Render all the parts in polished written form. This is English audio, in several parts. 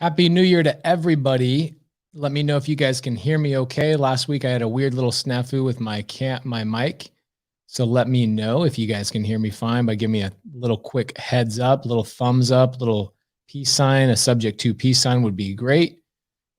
Happy New Year to everybody. Let me know if you guys can hear me okay. Last week I had a weird little snafu with my mic. So let me know if you guys can hear me fine by giving me a little quick heads up, little thumbs up, little peace sign, a subject to peace sign would be great.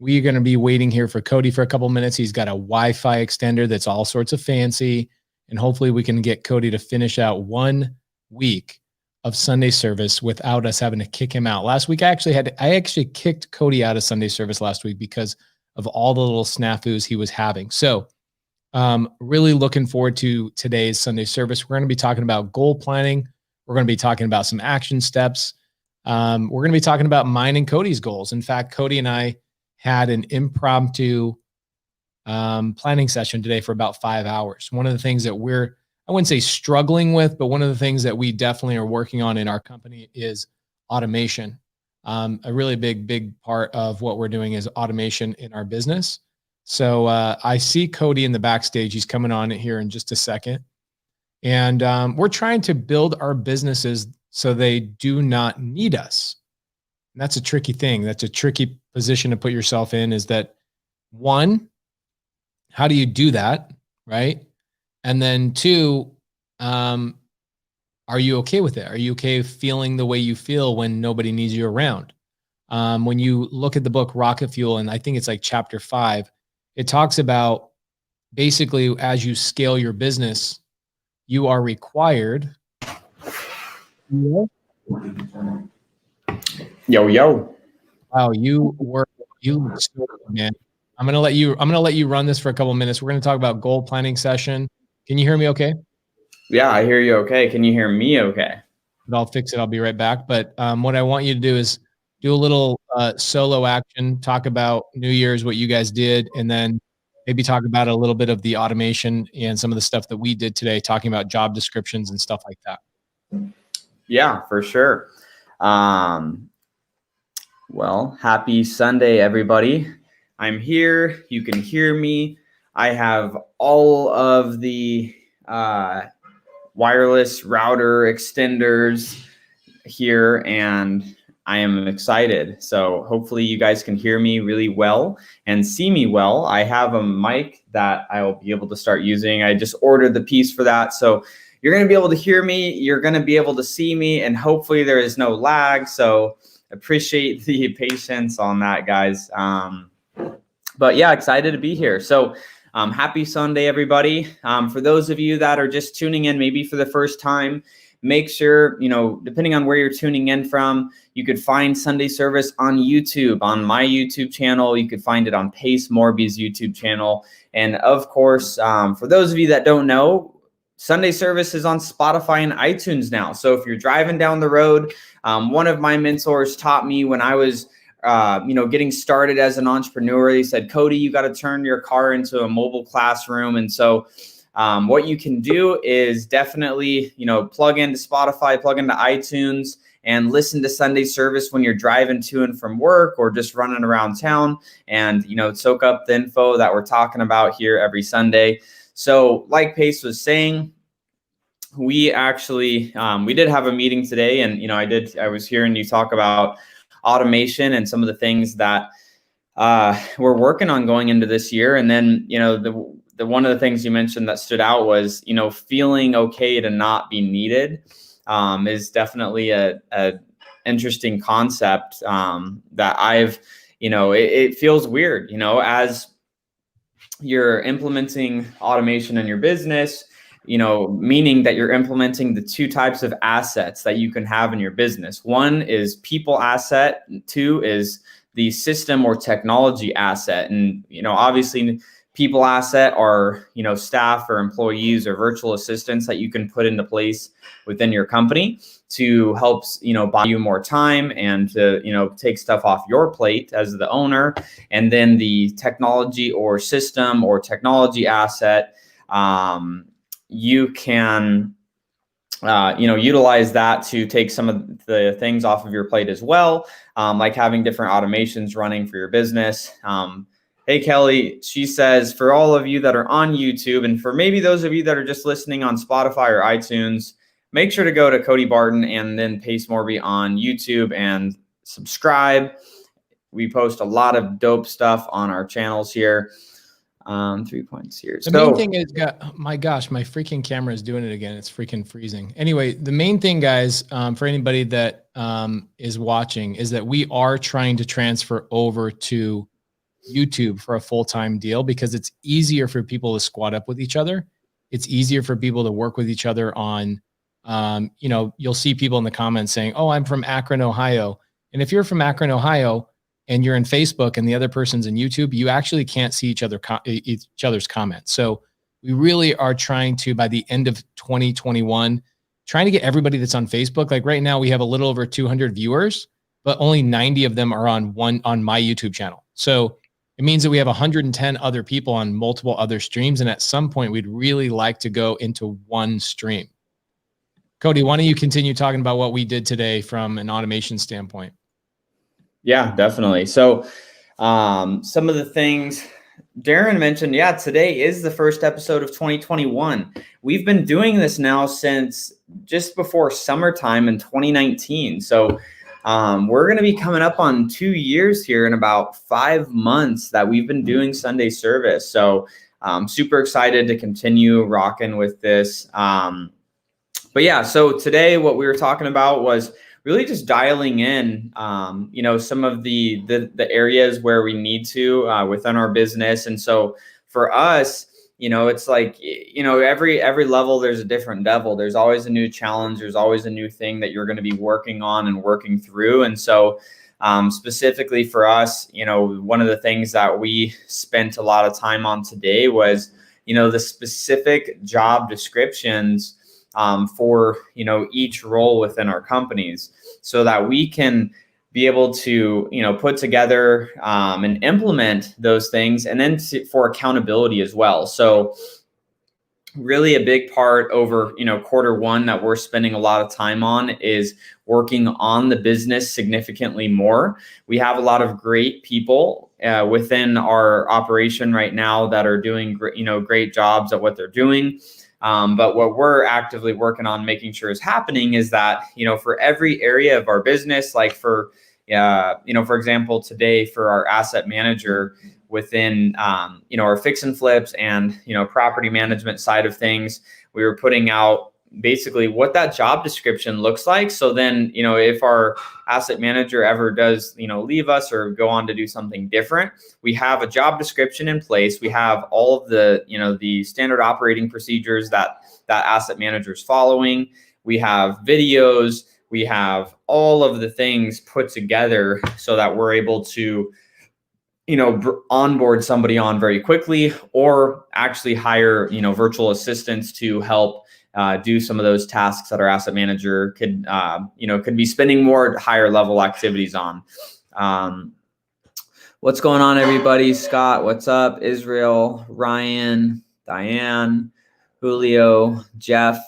We're going to be waiting here for Cody for a couple minutes. He's got a Wi-Fi extender that's all sorts of fancy. And hopefully we can get Cody to finish out 1 week of Sunday service without us having to kick him out. Last week, I actually kicked Cody out of Sunday service last week because of all the little snafus he was having. So really looking forward to today's Sunday service. We're going to be talking about goal planning. We're going to be talking about some action steps. We're going to be talking about mine and Cody's goals. In fact, Cody and I had an impromptu planning session today for about 5 hours. One of the things that I wouldn't say struggling with, but one of the things that we definitely are working on in our company is automation. A really big part of what we're doing is automation in our business. So I see Cody in the backstage. He's coming on here in just a second. And we're trying to build our businesses so they do not need us. And that's a tricky thing. That's a tricky position to put yourself in, is that, one, how do you do that, right? And then 2, are you okay with it? Are you okay feeling the way you feel when nobody needs you around? When you look at the book Rocket Fuel, and I think it's like chapter 5, it talks about basically as you scale your business, you are required. Yo. Wow, you look so good, man. I'm gonna let you run this for a couple of minutes. We're gonna talk about goal planning session. Can you hear me okay? Yeah, I hear you okay. Can you hear me okay? But I'll fix it. I'll be right back. But what I want you to do is do a little solo action, talk about New Year's, what you guys did, and then maybe talk about a little bit of the automation and some of the stuff that we did today, talking about job descriptions and stuff like that. Yeah, for sure. Well, happy Sunday, everybody. I'm here. You can hear me. I have all of the wireless router extenders here, and I am excited. So hopefully you guys can hear me really well and see me well. I have a mic that I will be able to start using. I just ordered the piece for that. So you're going to be able to hear me. You're going to be able to see me, and hopefully there is no lag. So appreciate the patience on that, guys. But yeah, excited to be here. So happy Sunday, everybody. For those of you that are just tuning in, maybe for the first time, make sure, depending on where you're tuning in from, you could find Sunday service on YouTube, on my YouTube channel. You could find it on Pace Morby's YouTube channel. And of course, for those of you that don't know, Sunday service is on Spotify and iTunes now. So if you're driving down the road, one of my mentors taught me when I was getting started as an entrepreneur. He said, Cody, you got to turn your car into a mobile classroom. And so what you can do is definitely, plug into Spotify, plug into iTunes, and listen to Sunday service when you're driving to and from work or just running around town, and, soak up the info that we're talking about here every Sunday. So like Pace was saying, we actually, we did have a meeting today, and, I was hearing you talk about automation and some of the things that we're working on going into this year. And then, the one of the things you mentioned that stood out was, feeling okay to not be needed is definitely a interesting concept that I've, it feels weird, as you're implementing automation in your business, meaning that you're implementing the 2 types of assets that you can have in your business. One is people asset, and 2 is the system or technology asset. And, obviously people asset are, staff or employees or virtual assistants that you can put into place within your company to help, buy you more time and to, take stuff off your plate as the owner. And then the technology or system or technology asset, you can, utilize that to take some of the things off of your plate as well, like having different automations running for your business. Hey, Kelly, she says, for all of you that are on YouTube, and for maybe those of you that are just listening on Spotify or iTunes, make sure to go to Cody Barton and then Pace Morby on YouTube and subscribe. We post a lot of dope stuff on our channels here. 3 points here. The main thing is, my gosh, my freaking camera is doing it again. It's freaking freezing. Anyway, the main thing, guys, for anybody that is watching, is that we are trying to transfer over to YouTube for a full-time deal because it's easier for people to squat up with each other. It's easier for people to work with each other on, you know, you'll see people in the comments saying, oh, I'm from Akron, Ohio. And if you're from Akron, Ohio, and you're in Facebook and the other person's in YouTube, you actually can't see each other's comments. So we really are trying to, by the end of 2021, trying to get everybody that's on Facebook. Like right now we have a little over 200 viewers, but only 90 of them are on my YouTube channel. So it means that we have 110 other people on multiple other streams. And at some point we'd really like to go into one stream. Cody, why don't you continue talking about what we did today from an automation standpoint? Yeah, definitely. So some of the things Darren mentioned, yeah, today is the first episode of 2021. We've been doing this now since just before summertime in 2019. So we're going to be coming up on 2 years here in about 5 months that we've been doing Sunday service. So I'm super excited to continue rocking with this. But yeah, so today what we were talking about was really just dialing in, you know, some of the areas where we need to within our business. And so for us, you know, it's like, you know, every level, there's a different devil. There's always a new challenge. There's always a new thing that you're going to be working on and working through. And so specifically for us, you know, one of the things that we spent a lot of time on today was, you know, the specific job descriptions for, you know, each role within our companies, so that we can be able to, you know, put together and implement those things, and then for accountability as well. So really a big part over, you know, Q1 that we're spending a lot of time on is working on the business significantly more. We have a lot of great people within our operation right now that are doing, you know, great jobs at what they're doing. But what we're actively working on making sure is happening is that, you know, for every area of our business, like for, you know, for example, today for our asset manager within, you know, our fix and flips and, you know, property management side of things, we were putting out basically what that job description looks like. So then, you know, if our asset manager ever does, you know, leave us or go on to do something different, we have a job description in place. We have all of the, you know, the standard operating procedures that asset manager is following. We have videos, we have all of the things put together so that we're able to, you know, onboard somebody on very quickly, or actually hire, you know, virtual assistants to help do some of those tasks that our asset manager could, you know, could be spending more higher level activities on. What's going on, everybody? Scott, what's up? Israel, Ryan, Diane, Julio, Jeff.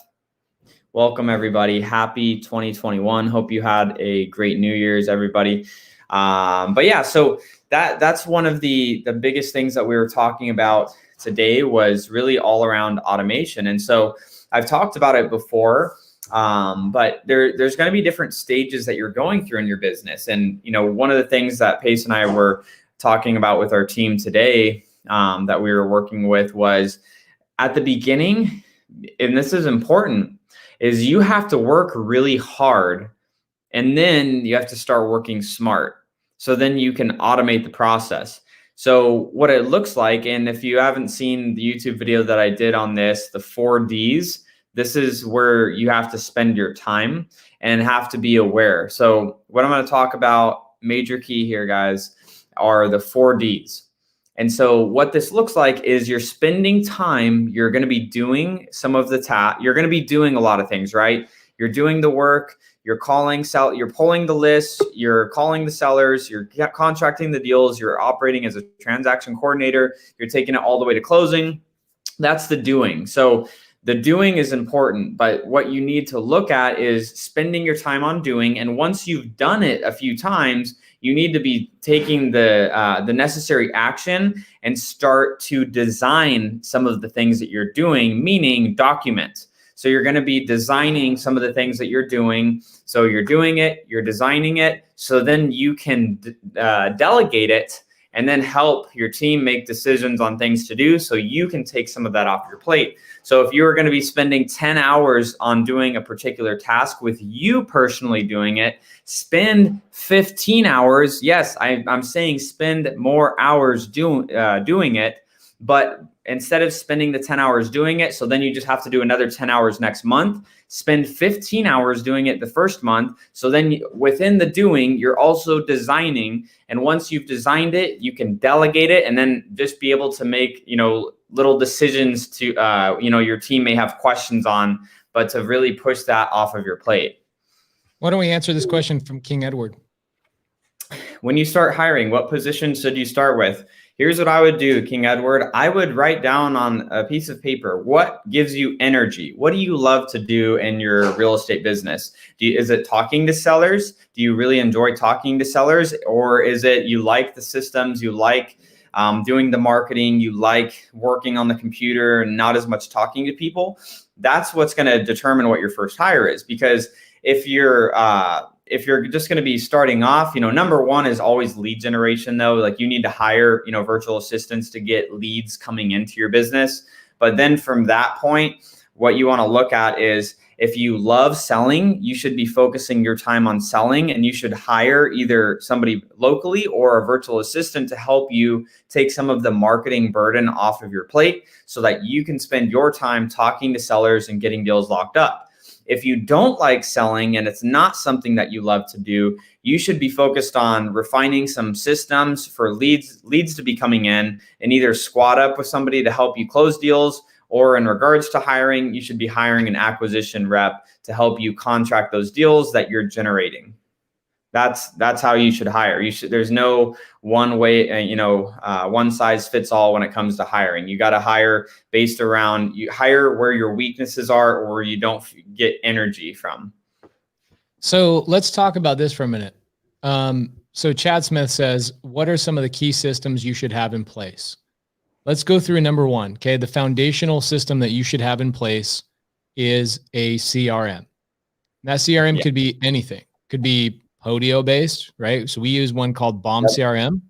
Welcome, everybody. Happy 2021. Hope you had a great New Year's, everybody. But yeah, so that's one of the biggest things that we were talking about today was really all around automation. And so I've talked about it before, but there's going to be different stages that you're going through in your business. And, you know, one of the things that Pace and I were talking about with our team today that we were working with was at the beginning, and this is important, is you have to work really hard and then you have to start working smart. So then you can automate the process. So what it looks like, and if you haven't seen the YouTube video that I did on this, the 4 Ds, this is where you have to spend your time and have to be aware. So what I'm going to talk about, major key here, guys, are the 4 Ds. And so what this looks like is you're spending time, you're going to be doing some of the tasks, you're going to be doing a lot of things, right? You're doing the work, you're calling, you're pulling the lists, you're calling the sellers, you're contracting the deals, you're operating as a transaction coordinator, you're taking it all the way to closing. That's the doing. So the doing is important, but what you need to look at is spending your time on doing. And once you've done it a few times, you need to be taking the necessary action and start to design some of the things that you're doing, meaning document. So you're going to be designing some of the things that you're doing. So you're doing it, you're designing it, so then you can delegate it and then help your team make decisions on things to do, so you can take some of that off your plate. So if you were going to be spending 10 hours on doing a particular task with you personally doing it, spend 15 hours. Yes, I'm saying spend more hours doing it, but instead of spending the 10 hours doing it, so then you just have to do another 10 hours next month, spend 15 hours doing it the first month. So then within the doing, you're also designing. And once you've designed it, you can delegate it and then just be able to make, little decisions to, your team may have questions on, but to really push that off of your plate. Why don't we answer this question from King Edward? When you start hiring, what position should you start with? Here's what I would do, King Edward. I would write down on a piece of paper, what gives you energy? What do you love to do in your real estate business? Is it talking to sellers? Do you really enjoy talking to sellers? Or is it you like the systems, you like doing the marketing, you like working on the computer and not as much talking to people? That's what's going to determine what your first hire is. Because if you're just going to be starting off, number one is always lead generation, though. Like, you need to hire, virtual assistants to get leads coming into your business. But then from that point, what you want to look at is, if you love selling, you should be focusing your time on selling, and you should hire either somebody locally or a virtual assistant to help you take some of the marketing burden off of your plate, so that you can spend your time talking to sellers and getting deals locked up. If you don't like selling and it's not something that you love to do, you should be focused on refining some systems for leads to be coming in, and either squad up with somebody to help you close deals, or in regards to hiring, you should be hiring an acquisition rep to help you contract those deals that you're generating. That's how you should hire. There's no one way, one size fits all when it comes to hiring. You got to hire based around, you hire where your weaknesses are or where you don't get energy from. So let's talk about this for a minute. So Chad Smith says, what are some of the key systems you should have in place? Let's go through number one. Okay. The foundational system that you should have in place is a CRM. That CRM could be anything. Could be Podio based, right? So we use one called Bomb CRM.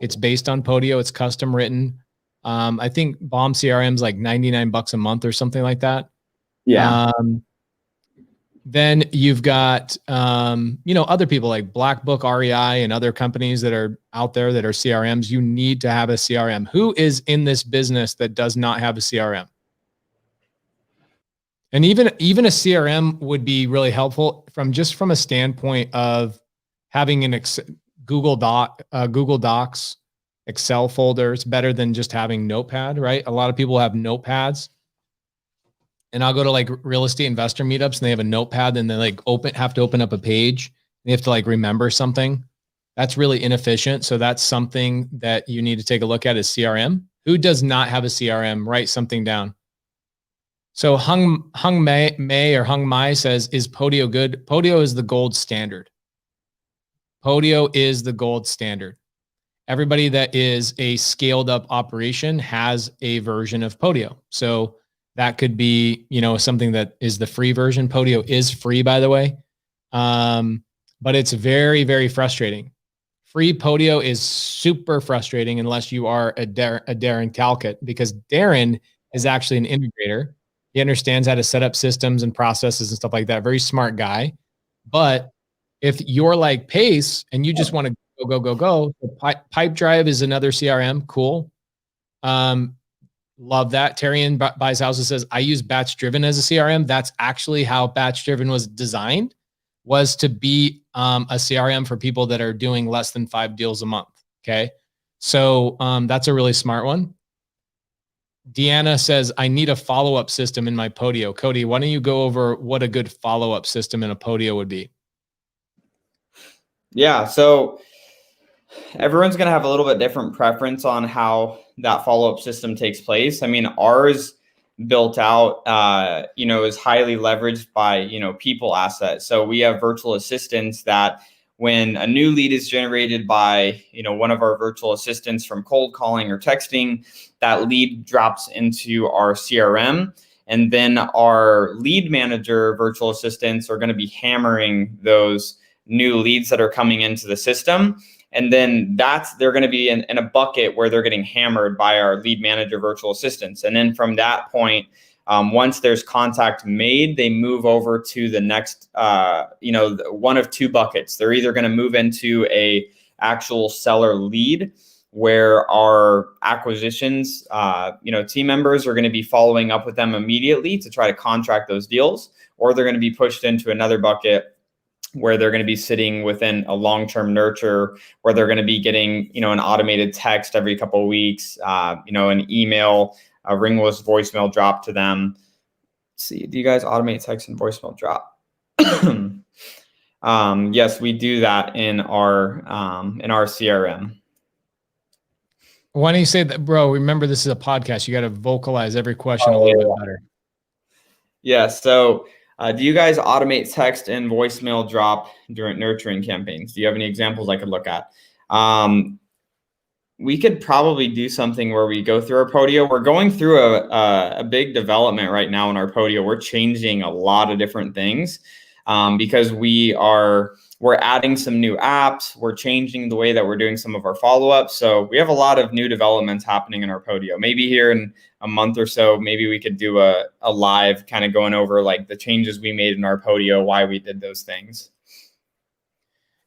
It's based on Podio. It's custom written. I think Bomb CRM is like $99 a month or something like that. Yeah. Then you've got, other people like Black Book REI and other companies that are out there that are CRMs. You need to have a CRM. Who is in this business that does not have a CRM? And even a CRM would be really helpful from a standpoint of having an Google Docs, Excel folder. It's better than just having Notepad, right? A lot of people have notepads. And I'll go to like real estate investor meetups and they have a notepad and they have to open up a page. They have to remember something. That's really inefficient. So that's something that you need to take a look at is CRM. Who does not have a CRM? Write something down. So Hung Mai says, is Podio good? Podio is the gold standard. Podio is the gold standard. Everybody that is a scaled up operation has a version of Podio. So that could be, something that is the free version. Podio is free, by the way. But it's very, very frustrating. Free Podio is super frustrating unless you are a Darren Calcutt, because Darren is actually an integrator. He understands how to set up systems and processes and stuff like that. Very smart guy. But if you're like Pace and you just want to go, Pipedrive is another CRM. Cool. Love that. Terrian Buys Houses says, I use Batch Driven as a CRM. That's actually how Batch Driven was designed, was to be a CRM for people that are doing less than 5 deals a month. Okay. So that's a really smart one. Deanna says, I need a follow-up system in my Podio. Cody, why don't you go over what a good follow-up system in a Podio would be? Yeah. So everyone's going to have a little bit different preference on how that follow-up system takes place. I mean, ours built out, is highly leveraged by, people assets. So we have virtual assistants that when a new lead is generated by, one of our virtual assistants from cold calling or texting, that lead drops into our CRM. And then our lead manager virtual assistants are going to be hammering those new leads that are coming into the system. And then they're going to be in a bucket where they're getting hammered by our lead manager virtual assistants. And then from that point, once there's contact made, they move over to the next, one of two buckets. They're either going to move into a actual seller lead where our acquisitions, team members are going to be following up with them immediately to try to contract those deals, or they're going to be pushed into another bucket where they're going to be sitting within a long-term nurture, where they're going to be getting, an automated text every couple of weeks, an email, a ringless voicemail drop to them. Let's see, do you guys automate text and voicemail drop? Yes, we do that in our CRM. Why don't you say that, bro? Remember, this is a podcast. You got to vocalize every question a little bit better. Yeah. So, do you guys automate text and voicemail drop during nurturing campaigns? Do you have any examples I could look at? We could probably do something where we go through our Podio. We're going through a big development right now in our Podio. We're changing a lot of different things because we're adding some new apps. We're changing the way that we're doing some of our follow-ups. So we have a lot of new developments happening in our Podio. Maybe here in a month or so, maybe we could do a live kind of going over like the changes we made in our Podio, why we did those things.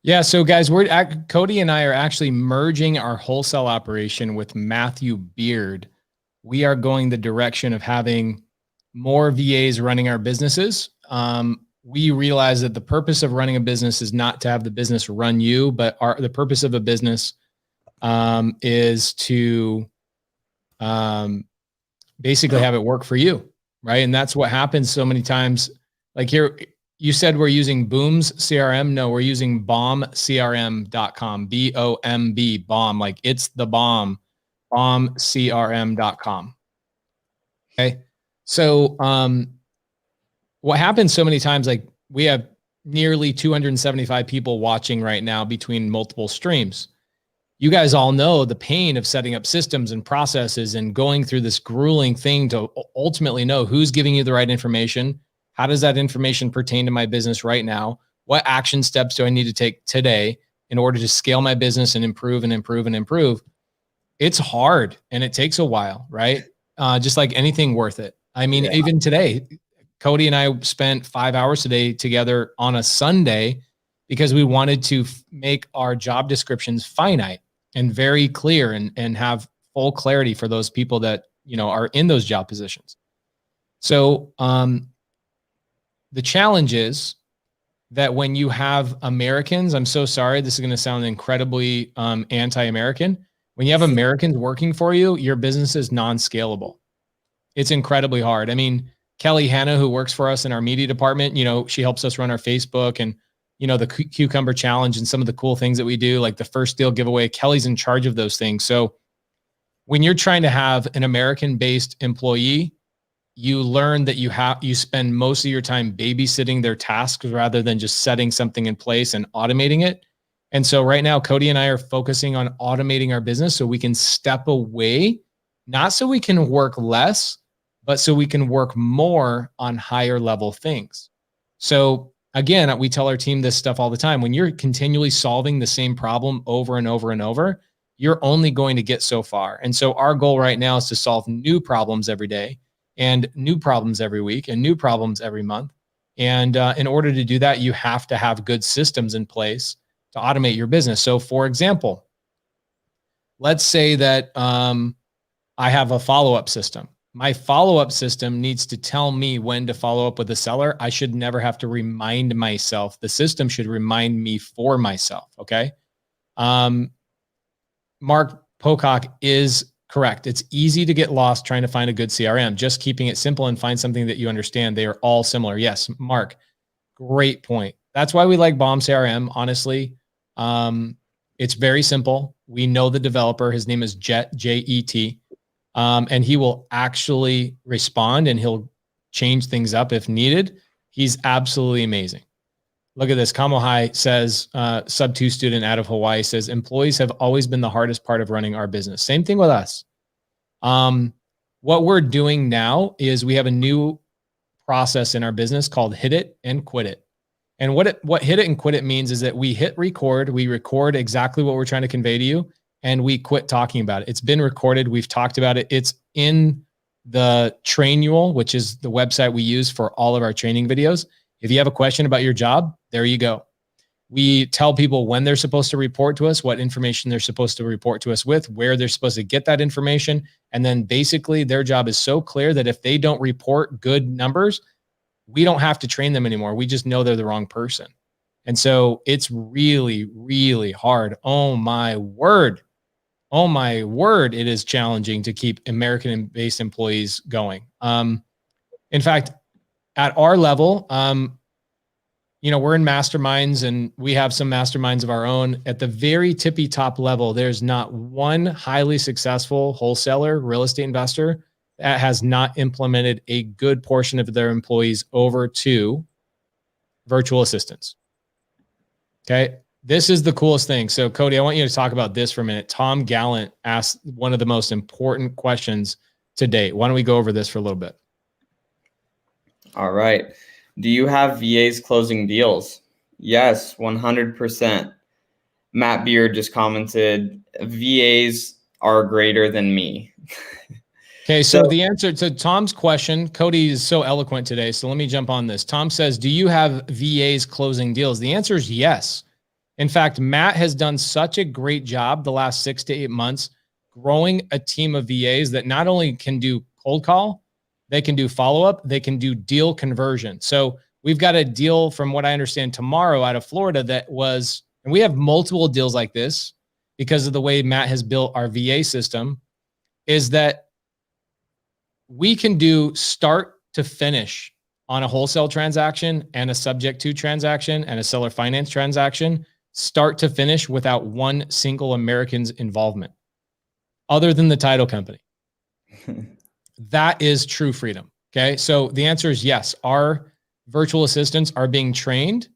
Yeah. So guys, Cody and I are actually merging our wholesale operation with Matthew Beard. We are going the direction of having more VAs running our businesses. We realize that the purpose of running a business is not to have the business run you, but the purpose of a business is to basically have it work for you, right? And that's what happens so many times. Like here, you said we're using Boom's CRM. No, we're using bombcrm.com, B-O-M-B, bomb, like it's the bomb, bombcrm.com. Okay. So, what happens so many times, like we have nearly 275 people watching right now between multiple streams. You guys all know the pain of setting up systems and processes and going through this grueling thing to ultimately know who's giving you the right information. How does that information pertain to my business right now? What action steps do I need to take today in order to scale my business and improve and improve and improve? It's hard and it takes a while, right? Just like anything worth it. I mean, even today, Cody and I spent 5 hours today together on a Sunday because we wanted to make our job descriptions finite and very clear and have full clarity for those people that, are in those job positions. So, the challenge is that when you have Americans, I'm so sorry, this is going to sound incredibly anti-American. When you have Americans working for you, your business is non-scalable. It's incredibly hard. I mean, Kelly Hanna, who works for us in our media department, she helps us run our Facebook and, the Cucumber Challenge and some of the cool things that we do, like the first deal giveaway. Kelly's in charge of those things. So when you're trying to have an American-based employee, you learn that you spend most of your time babysitting their tasks rather than just setting something in place and automating it. And so right now, Cody and I are focusing on automating our business so we can step away, not so we can work less, but so we can work more on higher level things. So again, we tell our team this stuff all the time. When you're continually solving the same problem over and over and over, you're only going to get so far. And so our goal right now is to solve new problems every day, and new problems every week, and new problems every month. And in order to do that, you have to have good systems in place to automate your business. So for example, let's say that I have a follow-up system. My follow-up system needs to tell me when to follow up with a seller. I should never have to remind myself. The system should remind me for myself, okay? Mark Pocock is correct. It's easy to get lost trying to find a good CRM. Just keeping it simple and find something that you understand. They are all similar. Yes, Mark, great point. That's why we like Bomb CRM, honestly. It's very simple. We know the developer. His name is Jet, J-E-T. And he will actually respond and he'll change things up if needed. He's absolutely amazing. Look at this. Kamohai says, sub 2 student out of Hawaii says, employees have always been the hardest part of running our business. Same thing with us. What we're doing now is we have a new process in our business called hit it and quit it. And what hit it and quit it means is that we hit record, we record exactly what we're trying to convey to you, and we quit talking about it. It's been recorded. We've talked about it. It's in the Trainual, which is the website we use for all of our training videos. If you have a question about your job, there you go. We tell people when they're supposed to report to us, what information they're supposed to report to us with, where they're supposed to get that information. And then basically their job is so clear that if they don't report good numbers, we don't have to train them anymore. We just know they're the wrong person. And so it's really, really hard. Oh my word. It is challenging to keep American-based employees going. In fact, at our level, we're in masterminds and we have some masterminds of our own. At the very tippy top level, there's not one highly successful wholesaler, real estate investor that has not implemented a good portion of their employees over to virtual assistants. Okay. This is the coolest thing. So Cody, I want you to talk about this for a minute. Tom Gallant asked one of the most important questions to date. Why don't we go over this for a little bit? All right. Do you have VAs closing deals? Yes, 100%. Matt Beard just commented, VAs are greater than me. Okay, so the answer to Tom's question, Cody is so eloquent today, so let me jump on this. Tom says, do you have VAs closing deals? The answer is yes. In fact, Matt has done such a great job the last 6 to 8 months growing a team of VAs that not only can do cold call, they can do follow-up, they can do deal conversion. So we've got a deal from what I understand tomorrow out of Florida that was, and we have multiple deals like this because of the way Matt has built our VA system, is that we can do start to finish on a wholesale transaction and a subject to transaction and a seller finance transaction, start to finish without one single American's involvement other than the title company. That is true freedom. Okay. So the answer is yes. Our virtual assistants are being trained.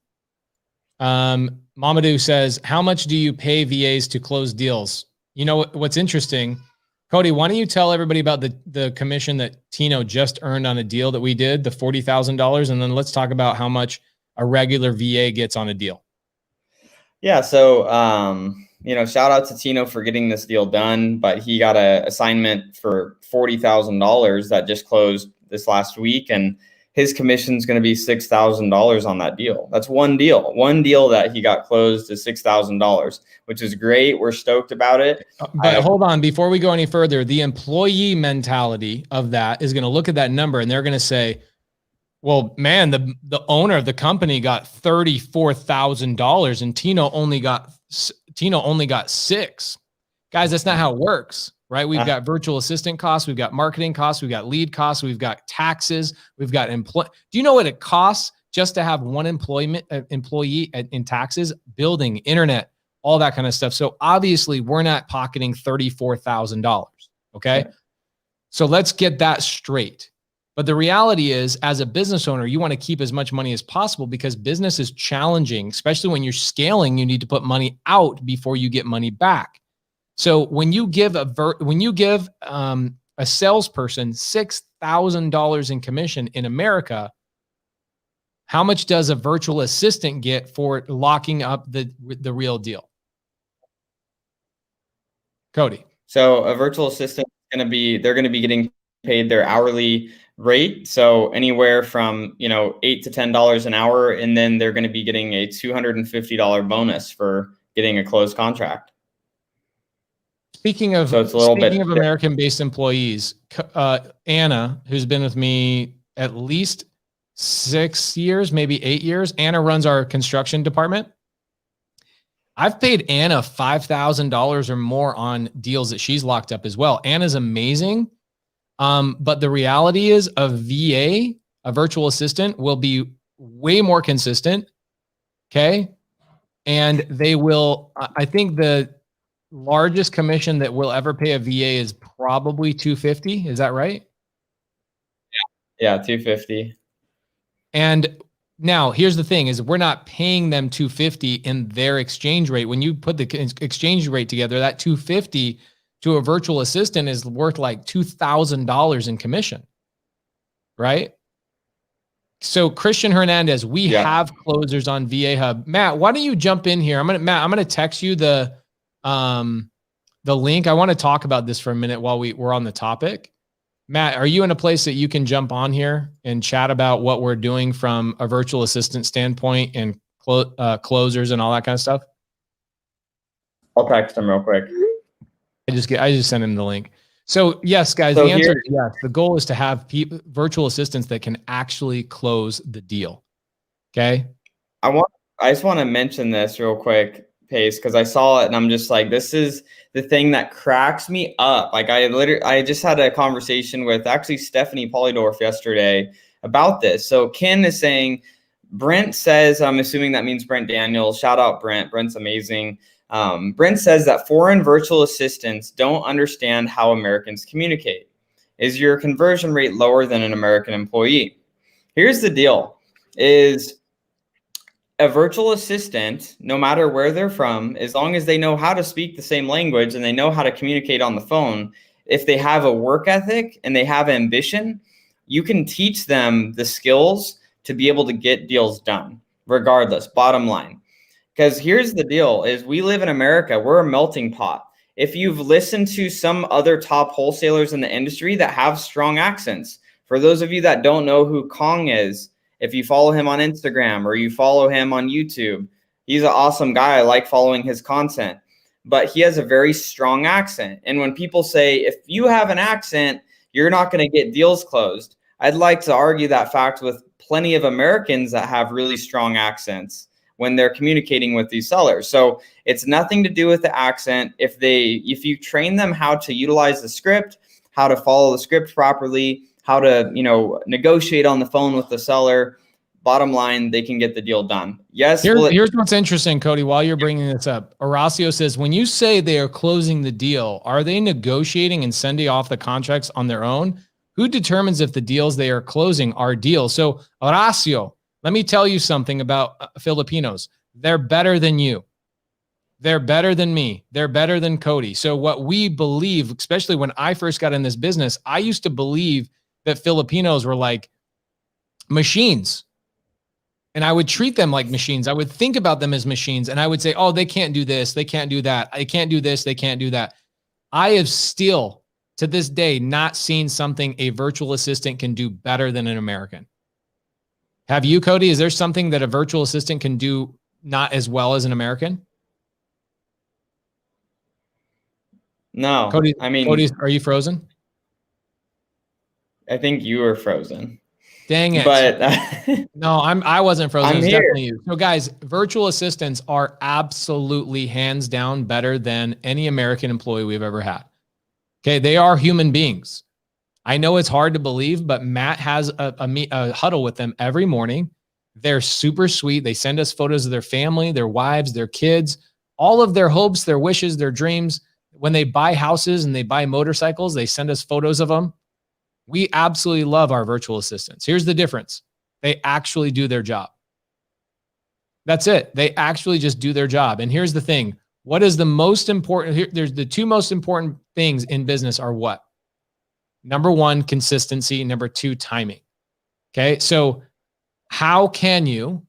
Mamadou says, how much do you pay VAs to close deals? You know what's interesting? Cody, why don't you tell everybody about the commission that Tino just earned on a deal that we did, the $40,000, and then let's talk about how much a regular VA gets on a deal. Yeah, so shout out to Tino for getting this deal done, but he got an assignment for $40,000 that just closed this last week, and his commission is going to be $6,000 on that deal. That's one deal. One deal that he got closed is $6,000, which is great. We're stoked about it. But hold on, before we go any further, the employee mentality of that is going to look at that number and they're going to say, well, man, the owner of the company got $34,000 and Tino only got $6,000. Guys, that's not how it works. Right? We've got virtual assistant costs. We've got marketing costs. We've got lead costs. We've got taxes. We've got Do you know what it costs just to have one employee in taxes, building, internet, all that kind of stuff? So obviously we're not pocketing $34,000. Okay. So let's get that straight. But the reality is, as a business owner, you want to keep as much money as possible because business is challenging, especially when you're scaling. You need to put money out before you get money back. So when you give a salesperson $6,000 in commission in America, how much does a virtual assistant get for locking up the real deal? Cody. So a virtual assistant they're going to be getting paid their hourly rate. So anywhere from, $8 to $10 an hour. And then they're going to be getting a $250 bonus for getting a closed contract. Speaking of American-based employees, Anna, who's been with me at least 6 years, maybe 8 years. Anna runs our construction department. I've paid Anna $5,000 or more on deals that she's locked up as well. Anna's amazing. But the reality is a VA, a virtual assistant, will be way more consistent. Okay. And they will, I think the largest commission that we'll ever pay a VA is probably $250. Is that right? Yeah, $250. And now here's the thing is we're not paying them $250 in their exchange rate. When you put the exchange rate together, that $250 to a virtual assistant is worth like $2,000 in commission, right? So Christian Hernandez, we have closers on VAHub. Matt, why don't you jump in here? I'm gonna text you the link. I want to talk about this for a minute while we're on the topic. Matt, are you in a place that you can jump on here and chat about what we're doing from a virtual assistant standpoint and closers and all that kind of stuff? I'll text him real quick. I just sent him the link. So yes, guys, the answer is yes. The goal is to have virtual assistants that can actually close the deal. Okay. I just want to mention this real quick, Pace, because I saw it and I'm just like, this is the thing that cracks me up. Like I just had a conversation with actually Stephanie Polydorf yesterday about this. So Ken is saying, Brent says, I'm assuming that means Brent Daniels. Shout out Brent. Brent's amazing. Brent says that foreign virtual assistants don't understand how Americans communicate. Is your conversion rate lower than an American employee? Here's the deal, is a virtual assistant, no matter where they're from, as long as they know how to speak the same language and they know how to communicate on the phone, if they have a work ethic and they have ambition, you can teach them the skills to be able to get deals done, regardless, bottom line. Because here's the deal, is we live in America. We're a melting pot. If you've listened to some other top wholesalers in the industry that have strong accents, for those of you that don't know who Kong is, if you follow him on Instagram or you follow him on YouTube, he's an awesome guy. I like following his content, but he has a very strong accent. And when people say, if you have an accent, you're not going to get deals closed, I'd like to argue that fact with plenty of Americans that have really strong accents when they're communicating with these sellers. So it's nothing to do with the accent. If you train them how to utilize the script, how to follow the script properly, how to, negotiate on the phone with the seller, bottom line, they can get the deal done. Yes. Here's what's interesting, Cody, while you're bringing this up. Horacio says, when you say they are closing the deal, are they negotiating and sending off the contracts on their own? Who determines if the deals they are closing are deals? So Horacio, let me tell you something about Filipinos. They're better than you. They're better than me. They're better than Cody. So what we believe, especially when I first got in this business, I used to believe that Filipinos were like machines. And I would treat them like machines. I would think about them as machines. And I would say, oh, they can't do this. They can't do that. I can't do this. They can't do that. I have still, to this day, not seen something a virtual assistant can do better than an American. Have you, Cody? Is there something that a virtual assistant can do not as well as an American? No. Cody, are you frozen? I think you were frozen. Dang it. But no, I wasn't frozen. I'm it's here. Definitely you. So guys, virtual assistants are absolutely hands down better than any American employee we've ever had. Okay. They are human beings. I know it's hard to believe, but Matt has a huddle with them every morning. They're super sweet. They send us photos of their family, their wives, their kids, all of their hopes, their wishes, their dreams. When they buy houses and they buy motorcycles, they send us photos of them. We absolutely love our virtual assistants. Here's the difference. They actually do their job. That's it. They actually just do their job. And here's the thing. What is the most important? There's the two most important things in business are what? Number one, consistency. Number two, timing. Okay. So how can you?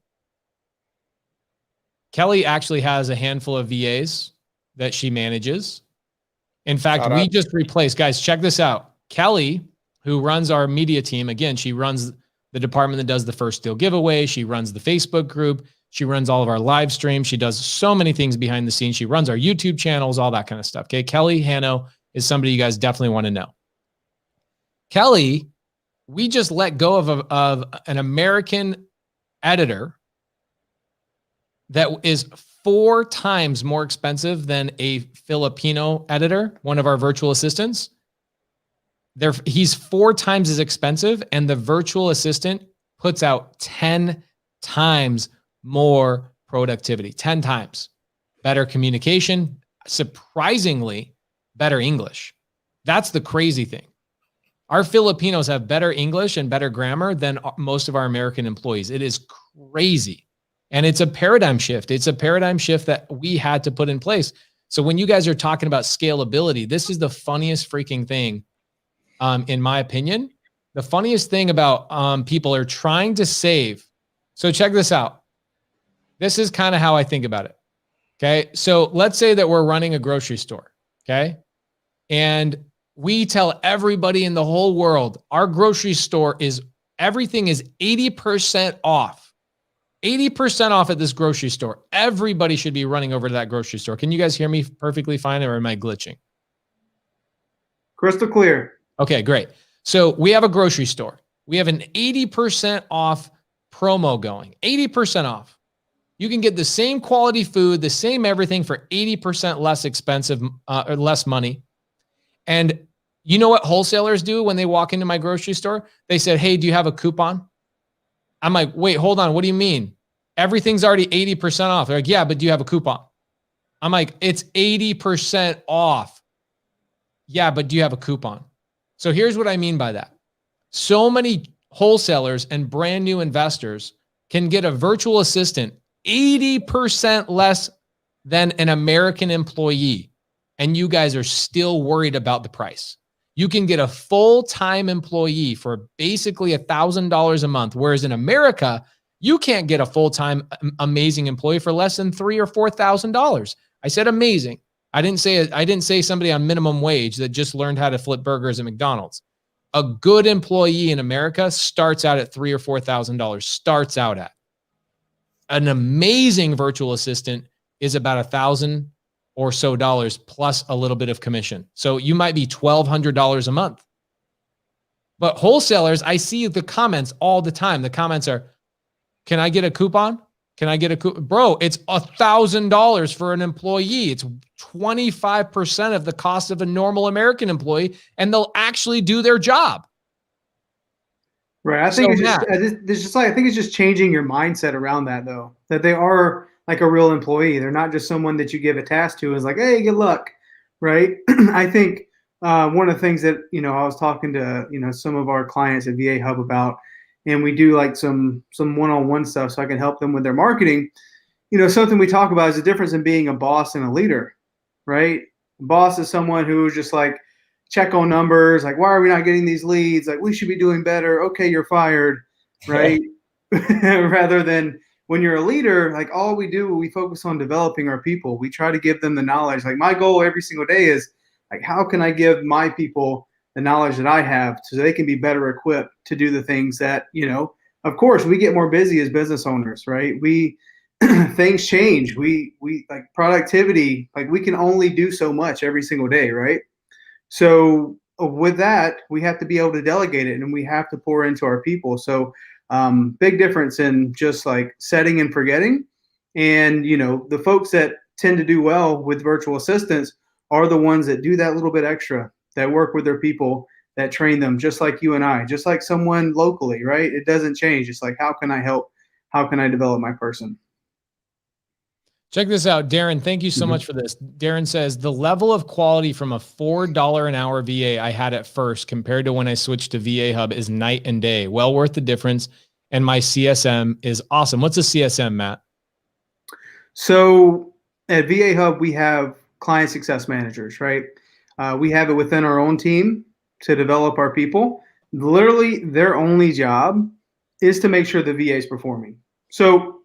Kelly actually has a handful of VAs that she manages. In fact, we just replaced, guys, check this out. Kelly, who runs our media team, again, she runs the department that does the first deal giveaway. She runs the Facebook group. She runs all of our live streams. She does so many things behind the scenes. She runs our YouTube channels, all that kind of stuff. Okay. Kelly Hanno is somebody you guys definitely want to know. Kelly, we just let go of an American editor that is 4 times more expensive than a Filipino editor, one of our virtual assistants. He's 4 times as expensive, and the virtual assistant puts out 10 times more productivity, 10 times better communication, surprisingly better English. That's the crazy thing. Our Filipinos have better English and better grammar than most of our American employees. It is crazy. And it's a paradigm shift. It's a paradigm shift that we had to put in place. So when you guys are talking about scalability, this is the funniest freaking thing, in my opinion. The funniest thing about people are trying to save. So check this out. This is kind of how I think about it. Okay. So let's say that we're running a grocery store. Okay. And we tell everybody in the whole world, our grocery store everything is 80% off. 80% off at this grocery store. Everybody should be running over to that grocery store. Can you guys hear me perfectly fine, or am I glitching? Crystal clear. Okay, great. So we have a grocery store. We have an 80% off promo going. 80% off. You can get the same quality food, the same everything for 80% less expensive, or less money. And you know what wholesalers do when they walk into my grocery store? They said, hey, do you have a coupon? I'm like, wait, hold on. What do you mean? Everything's already 80% off. They're like, yeah, but do you have a coupon? I'm like, it's 80% off. Yeah, but do you have a coupon? So here's what I mean by that. So many wholesalers and brand new investors can get a virtual assistant 80% less than an American employee. And you guys are still worried about the price. You can get a full-time employee for basically $1,000 a month. Whereas in America, you can't get a full-time amazing employee for less than $3,000 or $4,000. I said amazing. I didn't say somebody on minimum wage that just learned how to flip burgers at McDonald's. A good employee in America starts out at $3,000 or $4,000. Starts out at. An amazing virtual assistant is about $1,000 or so dollars plus a little bit of commission. So you might be $1,200 a month. But wholesalers, I see the comments all the time. The comments are, can I get a coupon? Can I get a coupon? Bro, it's $1,000 for an employee. It's 25% of the cost of a normal American employee, and they'll actually do their job. Right. I think I think it's just changing your mindset around that, though, that they are like a real employee. They're not just someone that you give a task to is like, hey, good luck. Right. I think one of the things that, I was talking to, some of our clients at VAHub about, and we do like some one-on-one stuff so I can help them with their marketing. Something we talk about is the difference in being a boss and a leader, right? A boss is someone who's just like, check on numbers, like, why are we not getting these leads? Like, we should be doing better. Okay, you're fired, right? Rather than when you're a leader, like we focus on developing our people. We try to give them the knowledge. Like my goal every single day is like, how can I give my people the knowledge that I have so they can be better equipped to do the things that, of course we get more busy as business owners, right? Things change. We like productivity, like we can only do so much every single day, right? So with that, we have to be able to delegate it and we have to pour into our people. So big difference in just like setting and forgetting. And, the folks that tend to do well with virtual assistants are the ones that do that little bit extra, that work with their people, that train them, just like you and I, just like someone locally, right? It doesn't change. It's like, how can I help? How can I develop my person? Check this out, Darren. Thank you so much for this. Darren says, the level of quality from a $4 an hour VA I had at first compared to when I switched to VAHub is night and day. Well worth the difference. And my CSM is awesome. What's a CSM, Matt? So at VAHub, we have client success managers, right? We have it within our own team to develop our people. Literally, their only job is to make sure the VA is performing. So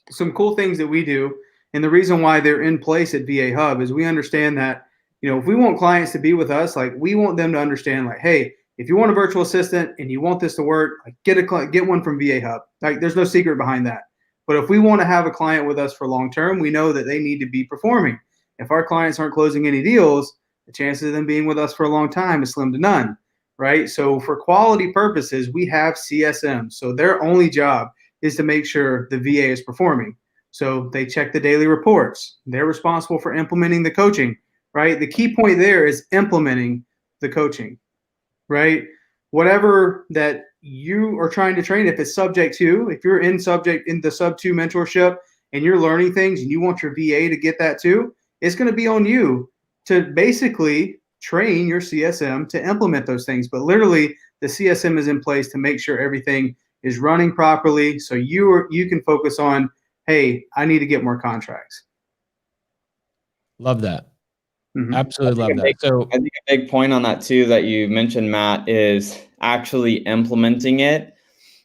some cool things that we do, and the reason why they're in place at VAHub is we understand that, if we want clients to be with us, like we want them to understand like, hey, if you want a virtual assistant and you want this to work, like get one from VAHub. Like there's no secret behind that. But if we want to have a client with us for long term, we know that they need to be performing. If our clients aren't closing any deals, the chances of them being with us for a long time is slim to none, right? So for quality purposes, we have CSM. So their only job is to make sure the VA is performing. So they check the daily reports. They're responsible for implementing the coaching, right? The key point there is implementing the coaching, right? Whatever that you are trying to train, if it's subject to, if you're in the sub 2 mentorship and you're learning things and you want your VA to get that too, it's going to be on you to basically train your CSM to implement those things. But literally the CSM is in place to make sure everything is running properly. So you can focus on, hey, I need to get more contracts. Love that. Mhm. Absolutely love that. So I think a big point on that too that you mentioned, Matt, is actually implementing it.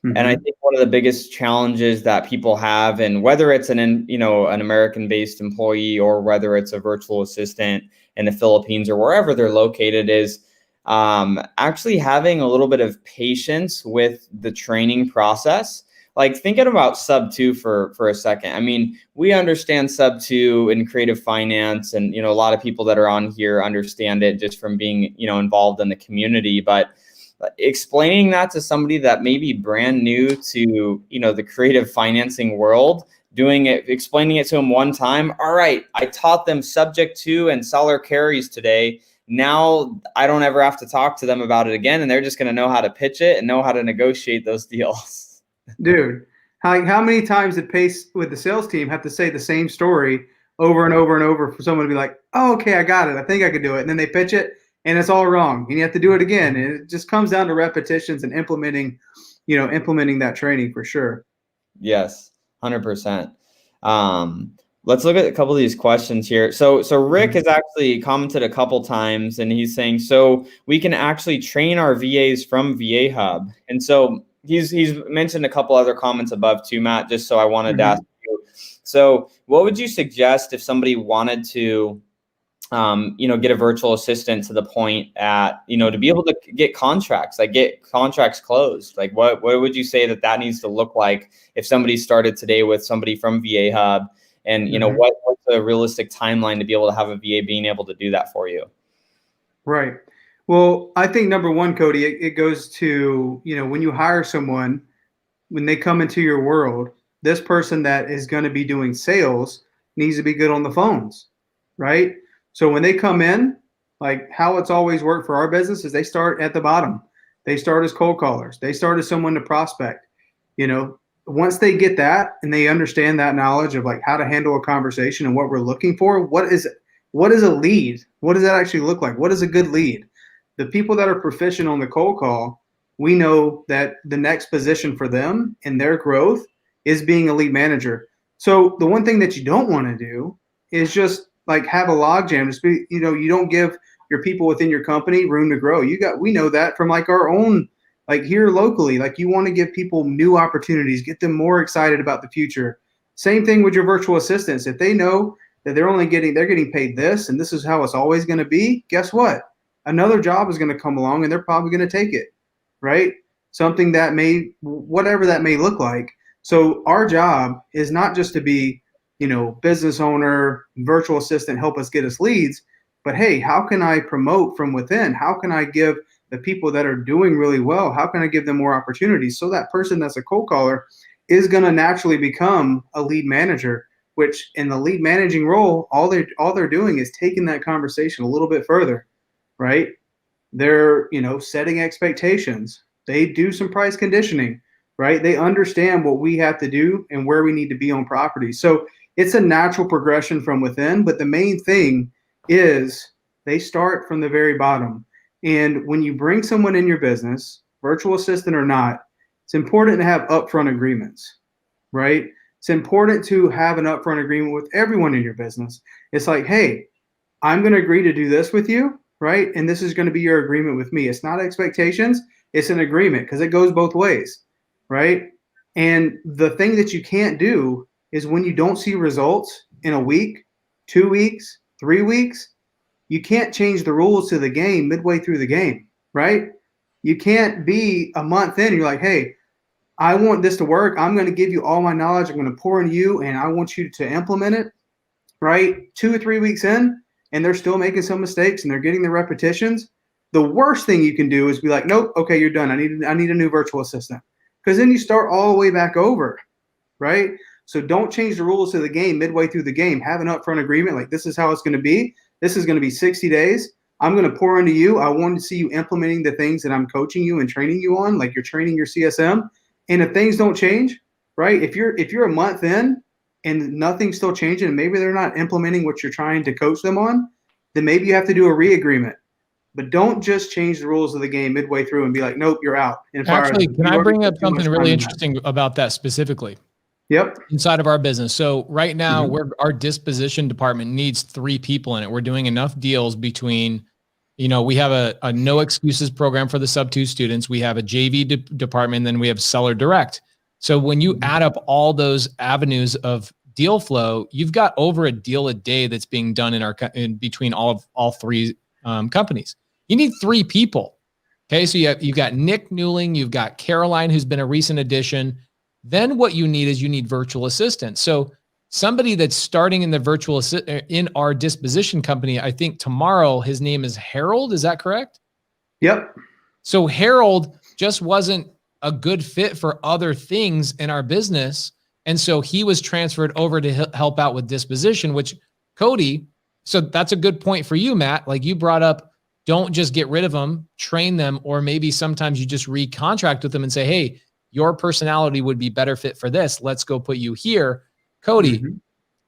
And I think one of the biggest challenges that people have, and whether it's an American-based employee or whether it's a virtual assistant in the Philippines or wherever they're located, is actually having a little bit of patience with the training process. Like thinking about sub 2 for a second. I mean, we understand sub 2 in creative finance, and a lot of people that are on here understand it just from being involved in the community. But explaining that to somebody that may be brand new to the creative financing world, explaining it to them one time. All right, I taught them subject to and seller carries today. Now I don't ever have to talk to them about it again, and they're just going to know how to pitch it and know how to negotiate those deals. Dude, how many times did Pace with the sales team have to say the same story over and over and over for someone to be like, oh, okay, I got it. I think I could do it. And then they pitch it and it's all wrong. And you have to do it again. And it just comes down to repetitions and implementing that training for sure. Yes, 100%. Let's look at a couple of these questions here. So Rick has actually commented a couple times, and he's saying, so we can actually train our VAs from VAHub. And so he's mentioned a couple other comments above too, Matt, just so I wanted to ask you. So what would you suggest if somebody wanted to, get a virtual assistant to the point at, to be able to get contracts closed? Like what would you say that needs to look like if somebody started today with somebody from VAHub? And, what's a realistic timeline to be able to have a VA being able to do that for you? Right. Well, I think number one, Cody, it goes to, when you hire someone, when they come into your world, this person that is going to be doing sales needs to be good on the phones, right? So when they come in, like how it's always worked for our business is they start at the bottom. They start as cold callers. They start as someone to prospect. Once they get that and they understand that knowledge of like how to handle a conversation and what we're looking for, what is a lead? What does that actually look like? What is a good lead? The people that are proficient on the cold call, we know that the next position for them and their growth is being a lead manager. So the one thing that you don't want to do is just like have a logjam. Just be, you don't give your people within your company room to grow. We know that from like our own, like here locally, like you want to give people new opportunities, get them more excited about the future. Same thing with your virtual assistants. If they know that they're getting paid this and this is how it's always going to be, guess what? Another job is going to come along and they're probably going to take it, right? Something that whatever that may look like. So our job is not just to be, business owner, virtual assistant, help us get us leads, but hey, how can I promote from within? How can I give the people that are doing really well, how can I give them more opportunities? So that person that's a cold caller is going to naturally become a lead manager, which in the lead managing role, all they're doing is taking that conversation a little bit further, right? They're, setting expectations. They do some price conditioning, right? They understand what we have to do and where we need to be on property. So it's a natural progression from within, but the main thing is they start from the very bottom. And when you bring someone in your business, virtual assistant or not, it's important to have upfront agreements, right? It's important to have an upfront agreement with everyone in your business. It's like, hey, I'm going to agree to do this with you, right? And this is going to be your agreement with me. It's not expectations. It's an agreement because it goes both ways, right? And the thing that you can't do is when you don't see results in a week, 2 weeks, 3 weeks, you can't change the rules to the game midway through the game, right? You can't be a month in and you're like, hey, I want this to work. I'm going to give you all my knowledge. I'm going to pour into you and I want you to implement it, right? 2 or 3 weeks in and they're still making some mistakes and they're getting the repetitions. The worst thing you can do is be like, nope, okay, you're done. I need a new virtual assistant. Because then you start all the way back over, right? So don't change the rules to the game midway through the game. Have an upfront agreement. Like this is how it's going to be. This is going to be 60 days. I'm going to pour into you. I want to see you implementing the things that I'm coaching you and training you on, like you're training your CSM. And if things don't change, right? If you're a month in and nothing's still changing and maybe they're not implementing what you're trying to coach them on, then maybe you have to do a re-agreement. But don't just change the rules of the game midway through and be like, nope, you're out. And actually, can I bring up something really interesting about that specifically? Yep. Inside of our business. So right now, our disposition department needs 3 people in it. We're doing enough deals between, we have a no excuses program for the sub-2 students. We have a JV department, and then we have seller direct. So when you add up all those avenues of deal flow, you've got over a deal a day that's being done in between all 3 companies. You need 3 people. Okay. So you've got Nick Newling, you've got Caroline, who's been a recent addition. Then what you need virtual assistants. So somebody that's starting in the in our disposition company, I think tomorrow, his name is Harold. Is that correct? Yep. So Harold just wasn't a good fit for other things in our business. And so he was transferred over to help out with disposition, which Cody, so that's a good point for you, Matt. Like you brought up, don't just get rid of them, train them, or maybe sometimes you just recontract with them and say, hey, your personality would be better fit for this. Let's go put you here. Cody,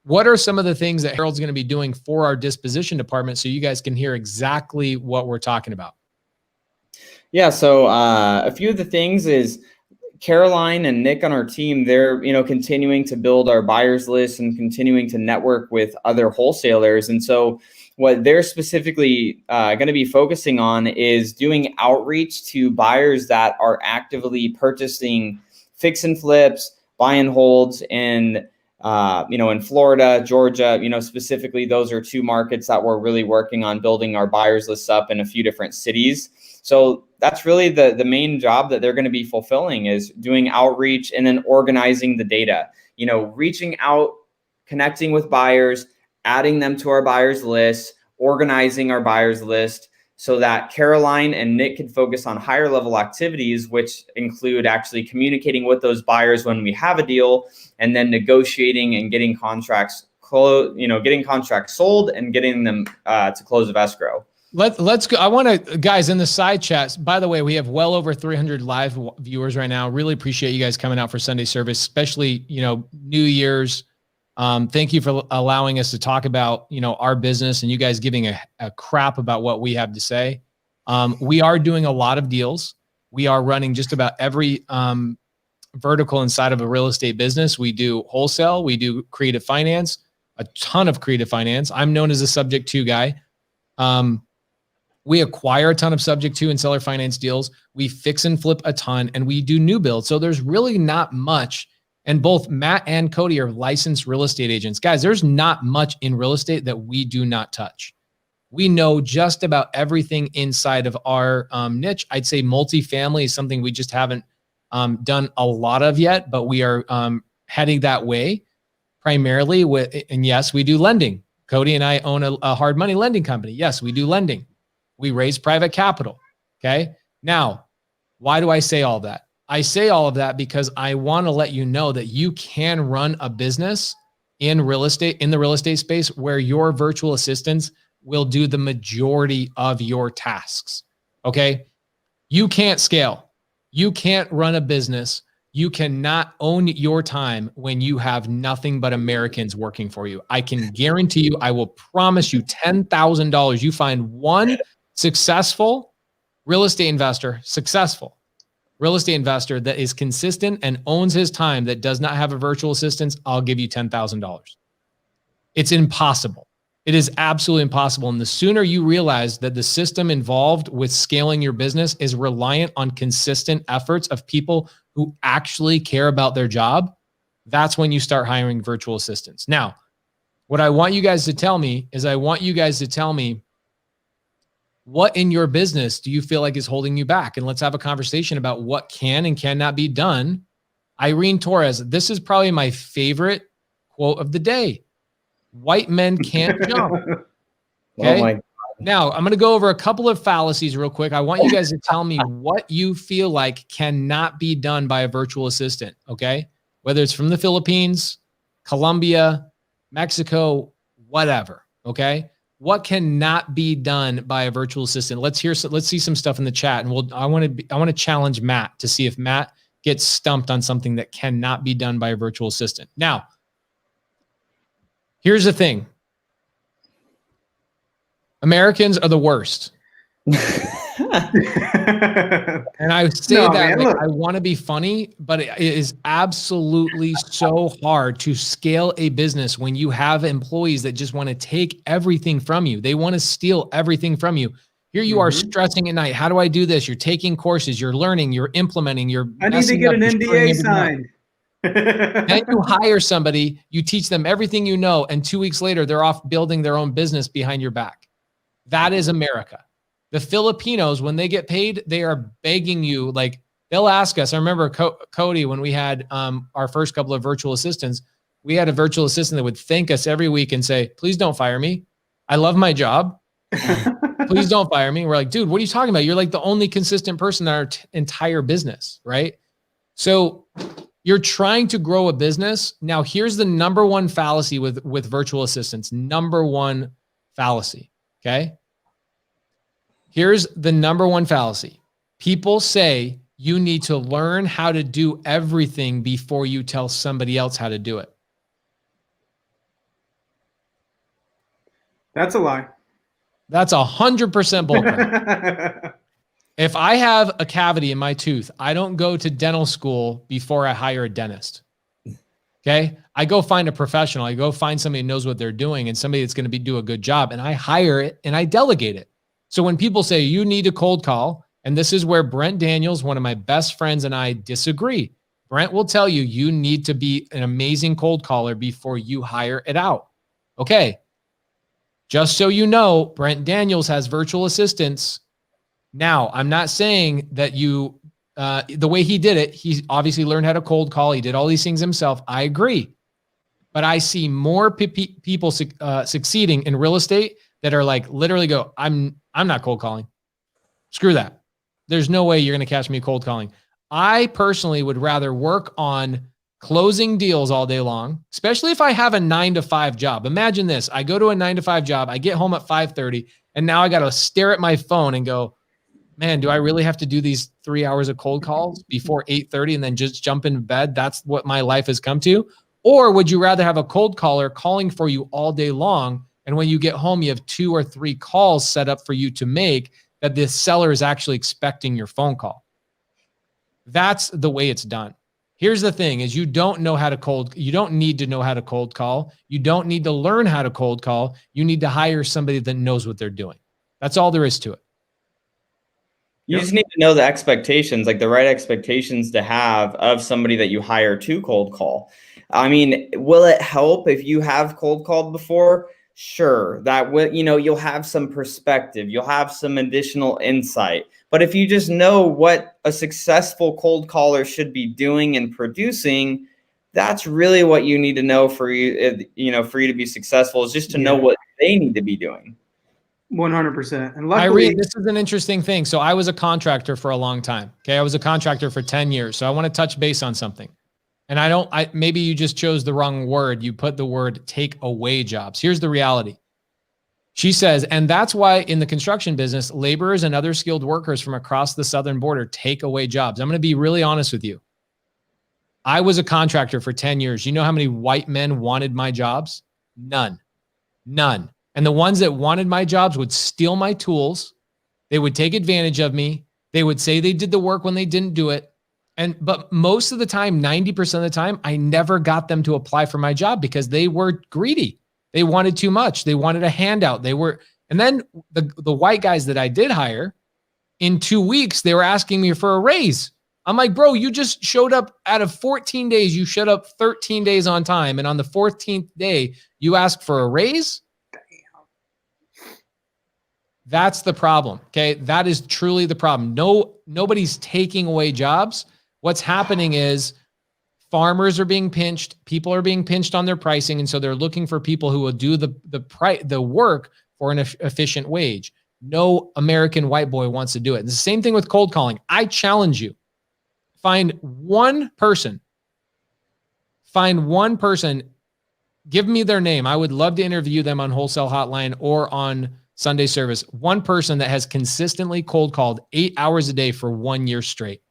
what are some of the things that Harold's going to be doing for our disposition department so you guys can hear exactly what we're talking about? Yeah, so a few of the things is Caroline and Nick on our team, they're continuing to build our buyers list and continuing to network with other wholesalers. And so what they're specifically going to be focusing on is doing outreach to buyers that are actively purchasing fix and flips, buy and holds in Florida, Georgia. Specifically, those are 2 markets that we're really working on building our buyers lists up in a few different cities. So that's really the main job that they're going to be fulfilling, is doing outreach and then organizing the data, reaching out, connecting with buyers, adding them to our buyers list, organizing our buyers list so that Caroline and Nick can focus on higher level activities, which include actually communicating with those buyers when we have a deal, and then negotiating and getting contracts getting contracts sold and getting them to close of escrow. Let's go. I want to, guys, in the side chats, by the way, we have well over 300 live viewers right now. Really appreciate you guys coming out for Sunday service, especially, New Year's. Thank you for allowing us to talk about, our business and you guys giving a crap about what we have to say. We are doing a lot of deals. We are running just about every vertical inside of a real estate business. We do wholesale. We do creative finance, a ton of creative finance. I'm known as a subject to guy. We acquire a ton of subject to and seller finance deals. We fix and flip a ton, and we do new builds. So there's really not much. And both Matt and Cody are licensed real estate agents. Guys, there's not much in real estate that we do not touch. We know just about everything inside of our niche. I'd say multifamily is something we just haven't done a lot of yet, but we are heading that way primarily and yes, we do lending. Cody and I own a hard money lending company. Yes, we do lending. We raise private capital. Okay. Now, why do I say all that? I say all of that because I want to let you know that you can run a business in the real estate space where your virtual assistants will do the majority of your tasks. Okay. You can't scale. You can't run a business. You cannot own your time when you have nothing but Americans working for you. I can guarantee you, I will promise you $10,000. You find one successful real estate investor that is consistent and owns his time that does not have a virtual assistant, I'll give you $10,000. It's impossible. It is absolutely impossible. And the sooner you realize that the system involved with scaling your business is reliant on consistent efforts of people who actually care about their job, that's when you start hiring virtual assistants. Now, what I want you guys to tell me is what in your business do you feel like is holding you back? And let's have a conversation about what can and cannot be done. Irene Torres, this is probably my favorite quote of the day. White men can't jump. Okay. Oh my. Now, I'm going to go over a couple of fallacies real quick. I want you guys to tell me what you feel like cannot be done by a virtual assistant. Okay. Whether it's from the Philippines, Colombia, Mexico, whatever. Okay. What cannot be done by a virtual assistant? Let's see some stuff in the chat, and I want to challenge Matt to see if Matt gets stumped on something that cannot be done by a virtual assistant. Now, here's the thing. Americans are the worst. And I say No, that man, like, look. I want to be funny, but it is absolutely so hard to scale a business when you have employees that just want to take everything from you. They want to steal everything from you. Here you are stressing at night. How do I do this? You're taking courses, you're learning, you're implementing, you're I need to get an NDA signed. Then you hire somebody, you teach them everything you know, and 2 weeks later, they're off building their own business behind your back. That is America. The Filipinos, when they get paid, they are begging you. Like, they'll ask us. I remember Cody, when we had our first couple of virtual assistants, we had a virtual assistant that would thank us every week and say, please don't fire me. I love my job. Please don't fire me. We're like, dude, what are you talking about? You're like the only consistent person in our entire business, right? So you're trying to grow a business. Now, here's the number one fallacy with virtual assistants. Number one fallacy, okay? Here's the number one fallacy. People say you need to learn how to do everything before you tell somebody else how to do it. That's a lie. That's 100% bullcrap. If I have a cavity in my tooth, I don't go to dental school before I hire a dentist. Okay. I go find a professional. I go find somebody who knows what they're doing and somebody that's going to do a good job, and I hire it and I delegate it. So when people say you need a cold call, and this is where Brent Daniels, one of my best friends, and I disagree. Brent will tell you, you need to be an amazing cold caller before you hire it out. Okay. Just so you know, Brent Daniels has virtual assistants. Now, I'm not saying that the way he did it, he obviously learned how to cold call. He did all these things himself. I agree. But I see more people succeeding in real estate that are like, literally go, I'm not cold calling. Screw that. There's no way you're going to catch me cold calling. I personally would rather work on closing deals all day long, especially if I have a 9-to-5 job. Imagine this. I go to a 9-to-5 job. I get home at 5:30, and now I got to stare at my phone and go, man, do I really have to do these 3 hours of cold calls before 8:30 and then just jump into bed? That's what my life has come to. Or would you rather have a cold caller calling for you all day long, and when you get home, you have 2 or 3 calls set up for you to make that the seller is actually expecting your phone call? That's the way it's done. Here's the thing is you don't need to know how to cold call. You don't need to learn how to cold call. You need to hire somebody that knows what they're doing. That's all there is to it. You just need to know the expectations, like the right expectations to have of somebody that you hire to cold call. I mean, will it help if you have cold called before? Sure, that will, you'll have some perspective, you'll have some additional insight. But if you just know what a successful cold caller should be doing and producing, that's really what you need to know for you, for you to be successful, is just to know what they need to be doing. 100%. And luckily, Irene, this is an interesting thing. So I was a contractor for a long time. Okay. I was a contractor for 10 years. So I want to touch base on something. And maybe you just chose the wrong word. You put the word take away jobs. Here's the reality. She says, and that's why in the construction business, laborers and other skilled workers from across the southern border take away jobs. I'm going to be really honest with you. I was a contractor for 10 years. You know how many white men wanted my jobs? None. And the ones that wanted my jobs would steal my tools. They would take advantage of me. They would say they did the work when they didn't do it. But most of the time, 90% of the time, I never got them to apply for my job because they were greedy. They wanted too much. They wanted a handout. And then the white guys that I did hire, in 2 weeks, they were asking me for a raise. I'm like, bro, you just showed up out of 14 days. You showed up 13 days on time. And on the 14th day, you ask for a raise? That's the problem. Okay. That is truly the problem. Nobody's taking away jobs. What's happening is farmers are being pinched. People are being pinched on their pricing. And so they're looking for people who will do the work for an efficient wage. No American white boy wants to do it. And the same thing with cold calling. I challenge you. Find one person. Give me their name. I would love to interview them on Wholesale Hotline or on Sunday service. One person that has consistently cold called 8 hours a day for 1 year straight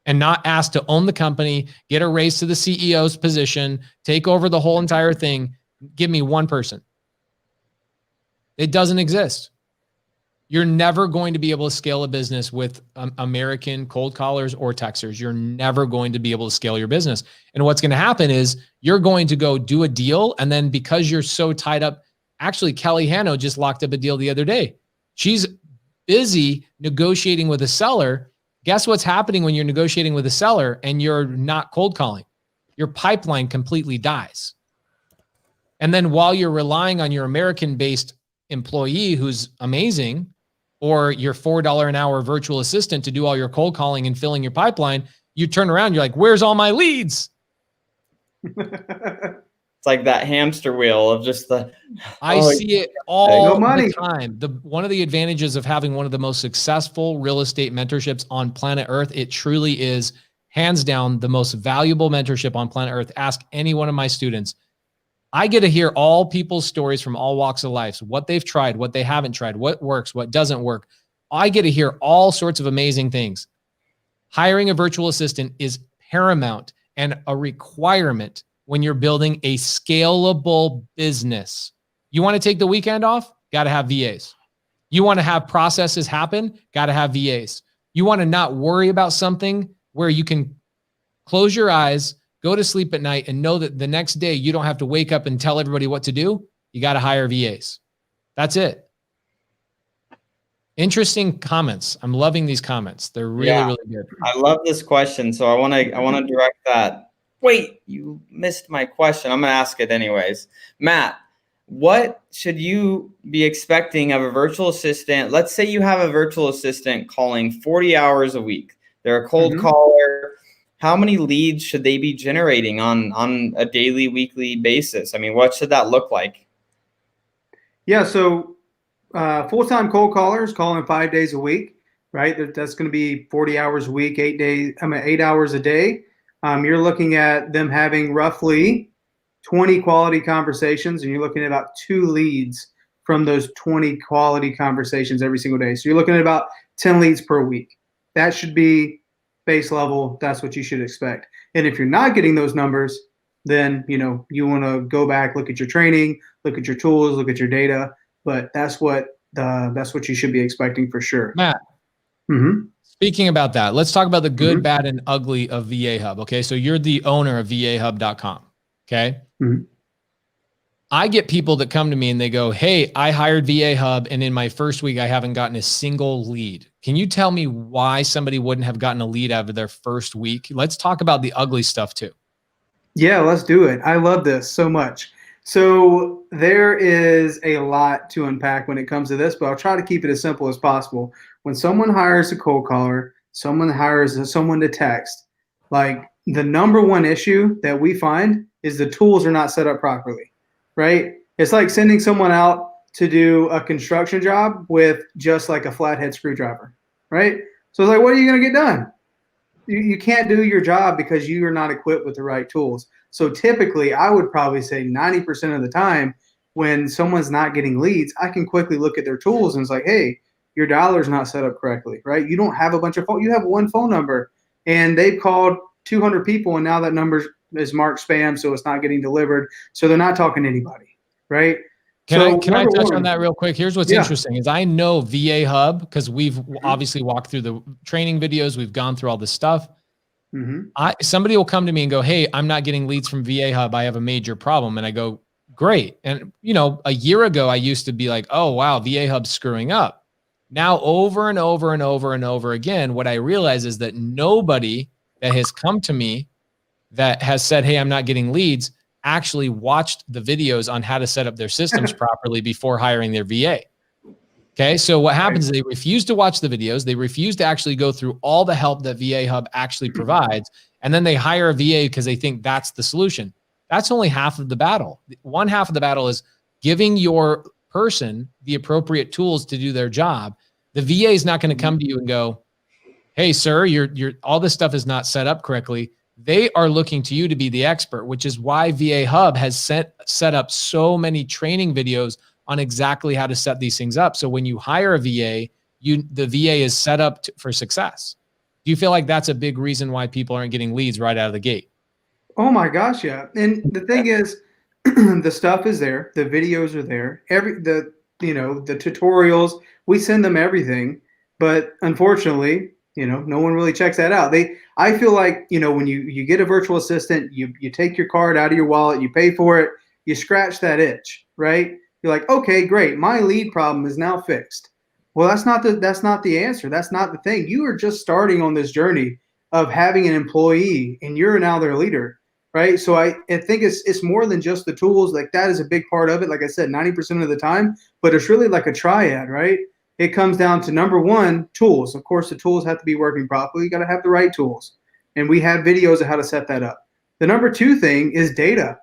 and not asked to own the company, get a raise to the CEO's position, take over the whole entire thing. Give me one person. It doesn't exist. You're never going to be able to scale a business with American cold callers or texters. You're never going to be able to scale your business. And what's going to happen is you're going to go do a deal. And then because you're so tied up, actually, Kelly Hanno just locked up a deal the other day. She's busy negotiating with a seller. Guess what's happening when you're negotiating with a seller and you're not cold calling? Your pipeline completely dies. And then while you're relying on your American-based employee who's amazing, or your $4 an hour virtual assistant to do all your cold calling and filling your pipeline, you turn around, you're like, where's all my leads? It's like that hamster wheel of just the. I see it all the time. One of the advantages of having one of the most successful real estate mentorships on planet Earth, it truly is hands down the most valuable mentorship on planet Earth. Ask any one of my students. I get to hear all people's stories from all walks of life, what they've tried, what they haven't tried, what works, what doesn't work. I get to hear all sorts of amazing things. Hiring a virtual assistant is paramount and a requirement when you're building a scalable business. You want to take the weekend off? Got to have VAs. You want to have processes happen? Got to have VAs. You want to not worry about something where you can close your eyes, go to sleep at night, and know that the next day you don't have to wake up and tell everybody what to do? You got to hire VAs. That's it. Interesting comments. I'm loving these comments. They're really, really good. I love this question. So I want to direct that. Wait, you missed my question. I'm going to ask it anyways. Matt, what should you be expecting of a virtual assistant? Let's say you have a virtual assistant calling 40 hours a week. They're a cold caller. How many leads should they be generating on a daily, weekly basis? I mean, what should that look like? Yeah, so full-time cold callers calling 5 days a week, right? That's going to be 40 hours a week, 8 hours a day. You're looking at them having roughly 20 quality conversations, and you're looking at about 2 leads from those 20 quality conversations every single day. So you're looking at about 10 leads per week. That should be base level. That's what you should expect. And if you're not getting those numbers, then you want to go back, look at your training, look at your tools, look at your data. But that's what you should be expecting for sure. Matt, speaking about that, let's talk about the good, bad, and ugly of VAHub. Okay, so you're the owner of VAHub.com. Okay. I get people that come to me and they go, hey, I hired VAHub, and in my first week, I haven't gotten a single lead. Can you tell me why somebody wouldn't have gotten a lead out of their first week? Let's talk about the ugly stuff too. Yeah, let's do it. I love this so much. So there is a lot to unpack when it comes to this, but I'll try to keep it as simple as possible. When someone hires a cold caller, someone hires someone to text, like the number one issue that we find is the tools are not set up properly, right? It's like sending someone out to do a construction job with just like a flathead screwdriver, right? So it's like, what are you going to get done? You can't do your job because you are not equipped with the right tools. So typically, I would probably say 90% of the time when someone's not getting leads, I can quickly look at their tools and it's like, hey, your dialer's not set up correctly, right? You don't have a bunch of phone. You have one phone number, and they've called 200 people, and now that number is marked spam, so it's not getting delivered. So they're not talking to anybody, right? Can I touch on that real quick? Here's what's interesting is I know VAHub because we've obviously walked through the training videos. We've gone through all this stuff. Somebody will come to me and go, hey, I'm not getting leads from VAHub. I have a major problem. And I go, great. And a year ago, I used to be like, oh, wow, VAHub's screwing up. Now, over and over and over and over again, what I realize is that nobody that has come to me that has said, hey, I'm not getting leads, actually watched the videos on how to set up their systems properly before hiring their VA. Okay. So what happens is they refuse to watch the videos. They refuse to actually go through all the help that VAHub actually provides. And then they hire a VA because they think that's the solution. That's only half of the battle. One half of the battle is giving your person the appropriate tools to do their job. The VA is not going to come to you and go, hey, sir, you're all this stuff is not set up correctly. They are looking to you to be the expert, which is why VAHub has set up so many training videos on exactly how to set these things up. So when you hire a VA, the VA is set up for success. Do you feel like that's a big reason why people aren't getting leads right out of the gate? Oh my gosh, yeah. And the thing is, the stuff is there, the videos are there. the tutorials. We send them everything, but unfortunately, no one really checks that out. I feel like, when you get a virtual assistant, you take your card out of your wallet, you pay for it, you scratch that itch, right? You're like, okay, great. My lead problem is now fixed. Well, that's not the answer. That's not the thing. You are just starting on this journey of having an employee, and you're now their leader, right? So I think it's more than just the tools. Like, that is a big part of it. Like I said, 90% of the time, but it's really like a triad, right? It comes down to, number one, tools. Of course, the tools have to be working properly. You got to have the right tools. And we have videos of how to set that up. The number two thing is data.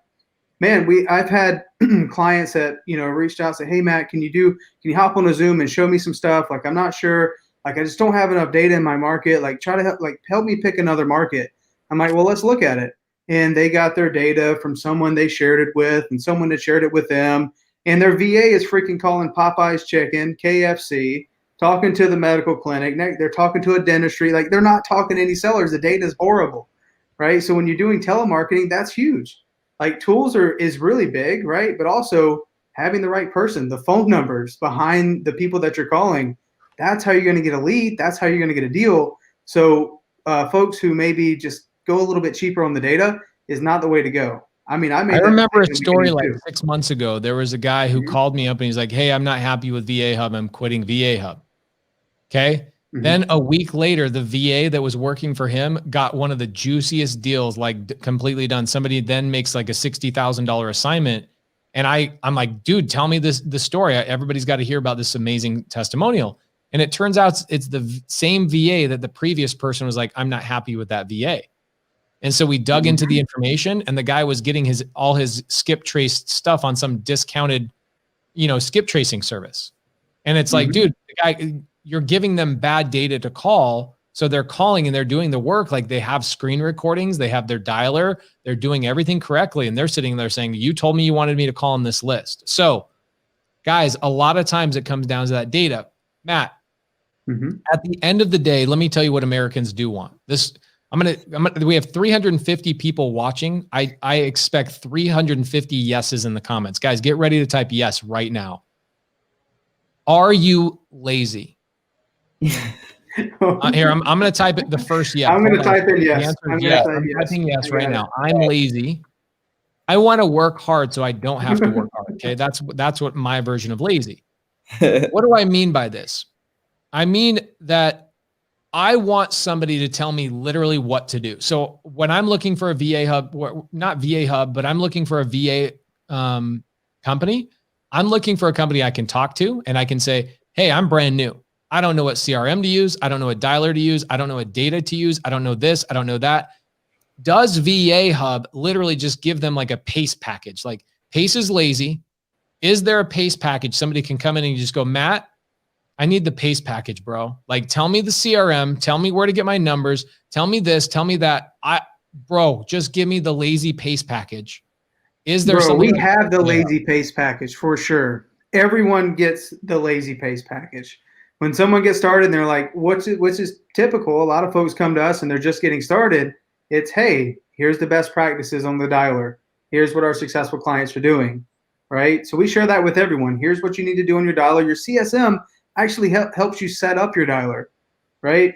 Man, I've had clients that, reached out and say, hey, Matt, can you hop on a Zoom and show me some stuff? Like, I'm not sure. Like, I just don't have enough data in my market. Like, try to help me pick another market. I'm like, well, let's look at it. And they got their data from someone they shared it with, and someone that shared it with them. And their VA is freaking calling Popeye's Chicken, KFC, talking to the medical clinic. They're talking to a dentistry. Like, they're not talking to any sellers. The data is horrible, right? So when you're doing telemarketing, that's huge. Like, tools is really big, right? But also having the right person, the phone numbers behind the people that you're calling, that's how you're going to get a lead. That's how you're going to get a deal. So folks who maybe just go a little bit cheaper on the data is not the way to go. I mean, I remember a story like 6 months ago. There was a guy who called me up and he's like, hey, I'm not happy with VAHub. I'm quitting VAHub. Okay. Then a week later, the VA that was working for him got one of the juiciest deals, like completely done. Somebody then makes like a $60,000 assignment. And I'm like, dude, tell me the story. Everybody's got to hear about this amazing testimonial. And it turns out it's the same VA that the previous person was like, I'm not happy with that VA. And so we dug into the information, and the guy was getting all his skip trace stuff on some discounted, skip tracing service. And it's like, dude, the guy, you're giving them bad data to call. So they're calling and they're doing the work. Like, they have screen recordings, they have their dialer, they're doing everything correctly. And they're sitting there saying, you told me you wanted me to call on this list. So guys, a lot of times it comes down to that data. Matt, at the end of the day, let me tell you what Americans do want. We have 350 people watching. I expect 350 yeses in the comments. Guys, get ready to type yes right now. Are you lazy? Here, I'm going to type it the first yes. I'm going to type in yes. I'm typing yes right now. I'm lazy. I want to work hard so I don't have to work hard. Okay, that's what my version of lazy. What do I mean by this? I mean that I want somebody to tell me literally what to do. So when I'm looking for a VAHub, not VAHub, but I'm looking for a VA company, I'm looking for a company I can talk to and I can say, hey, I'm brand new. I don't know what CRM to use. I don't know what dialer to use. I don't know what data to use. I don't know this. I don't know that. Does VAHub literally just give them like a Pace package? Like, Pace is lazy. Is there a Pace package? Somebody can come in and you just go, Matt, I need the Pace package, bro. Like, tell me the CRM, tell me where to get my numbers, tell me this, tell me that. Bro, just give me the lazy Pace package. Is there something? We have the lazy Pace package for sure. Everyone gets the lazy Pace package. When someone gets started and they're like, which is typical, a lot of folks come to us and they're just getting started. It's, hey, here's the best practices on the dialer. Here's what our successful clients are doing, right? So we share that with everyone. Here's what you need to do on your dialer. Your CSM actually helps you set up your dialer, right?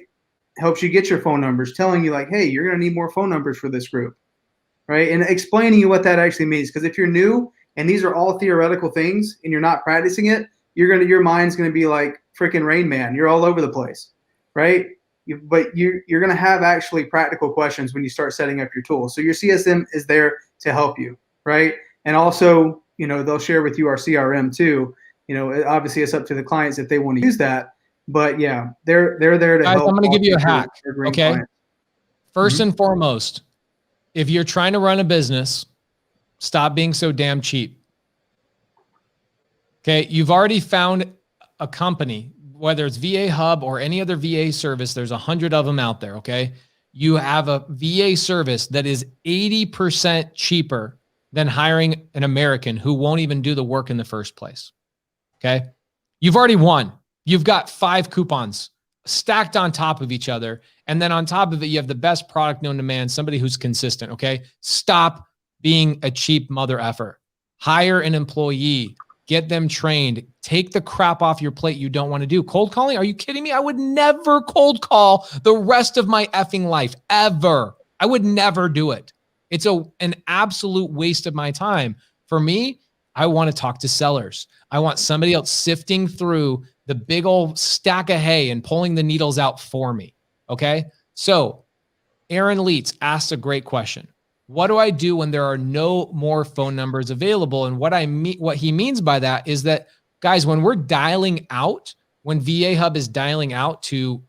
Helps you get your phone numbers, telling you like, hey, you're going to need more phone numbers for this group, right? And explaining you what that actually means. Because if you're new and these are all theoretical things and you're not practicing it, your mind's going to be like freaking Rain Man. You're all over the place, right? But you're going to have actually practical questions when you start setting up your tools. So your CSM is there to help you, right? And also, they'll share with you our CRM too. Obviously it's up to the clients if they want to use that, but yeah, they're there to help. I'm going to give you a hack. Okay. First and foremost, if you're trying to run a business, stop being so damn cheap. Okay. You've already found a company, whether it's VAHub or any other VA service, there's 100 of them out there. Okay. You have a VA service that is 80% cheaper than hiring an American who won't even do the work in the first place. Okay. You've already won. You've got 5 coupons stacked on top of each other. And then on top of it, you have the best product known to man, somebody who's consistent. Okay. Stop being a cheap mother effer. Hire an employee. Get them trained. Take the crap off your plate you don't want to do. Cold calling? Are you kidding me? I would never cold call the rest of my effing life, ever. I would never do it. It's an absolute waste of my time. For me, I want to talk to sellers. I want somebody else sifting through the big old stack of hay and pulling the needles out for me. Okay? So Aaron Leitz asked a great question. What do I do when there are no more phone numbers available? And what he means by that is that, guys, when we're dialing out, when VAHub is dialing out to,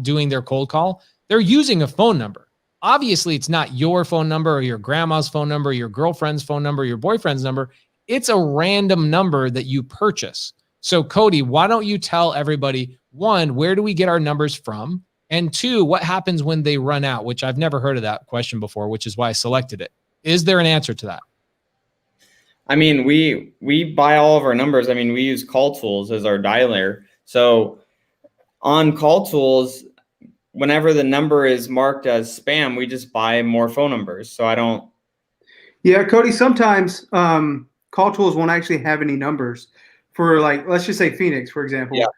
doing their cold call, they're using a phone number. Obviously, it's not your phone number or your grandma's phone number, your girlfriend's phone number, your boyfriend's number. It's a random number that you purchase. So, Cody, why don't you tell everybody, one, where do we get our numbers from? And two, what happens when they run out, which I've never heard of that question before, which is why I selected it. Is there an answer to that? I mean, we buy all of our numbers. I mean, we use Call Tools as our dialer. So on Call Tools, whenever the number is marked as spam, we just buy more phone numbers. So I don't. Yeah, Cody, sometimes Call Tools won't actually have any numbers for, like, let's just say Phoenix, for example. Yeah.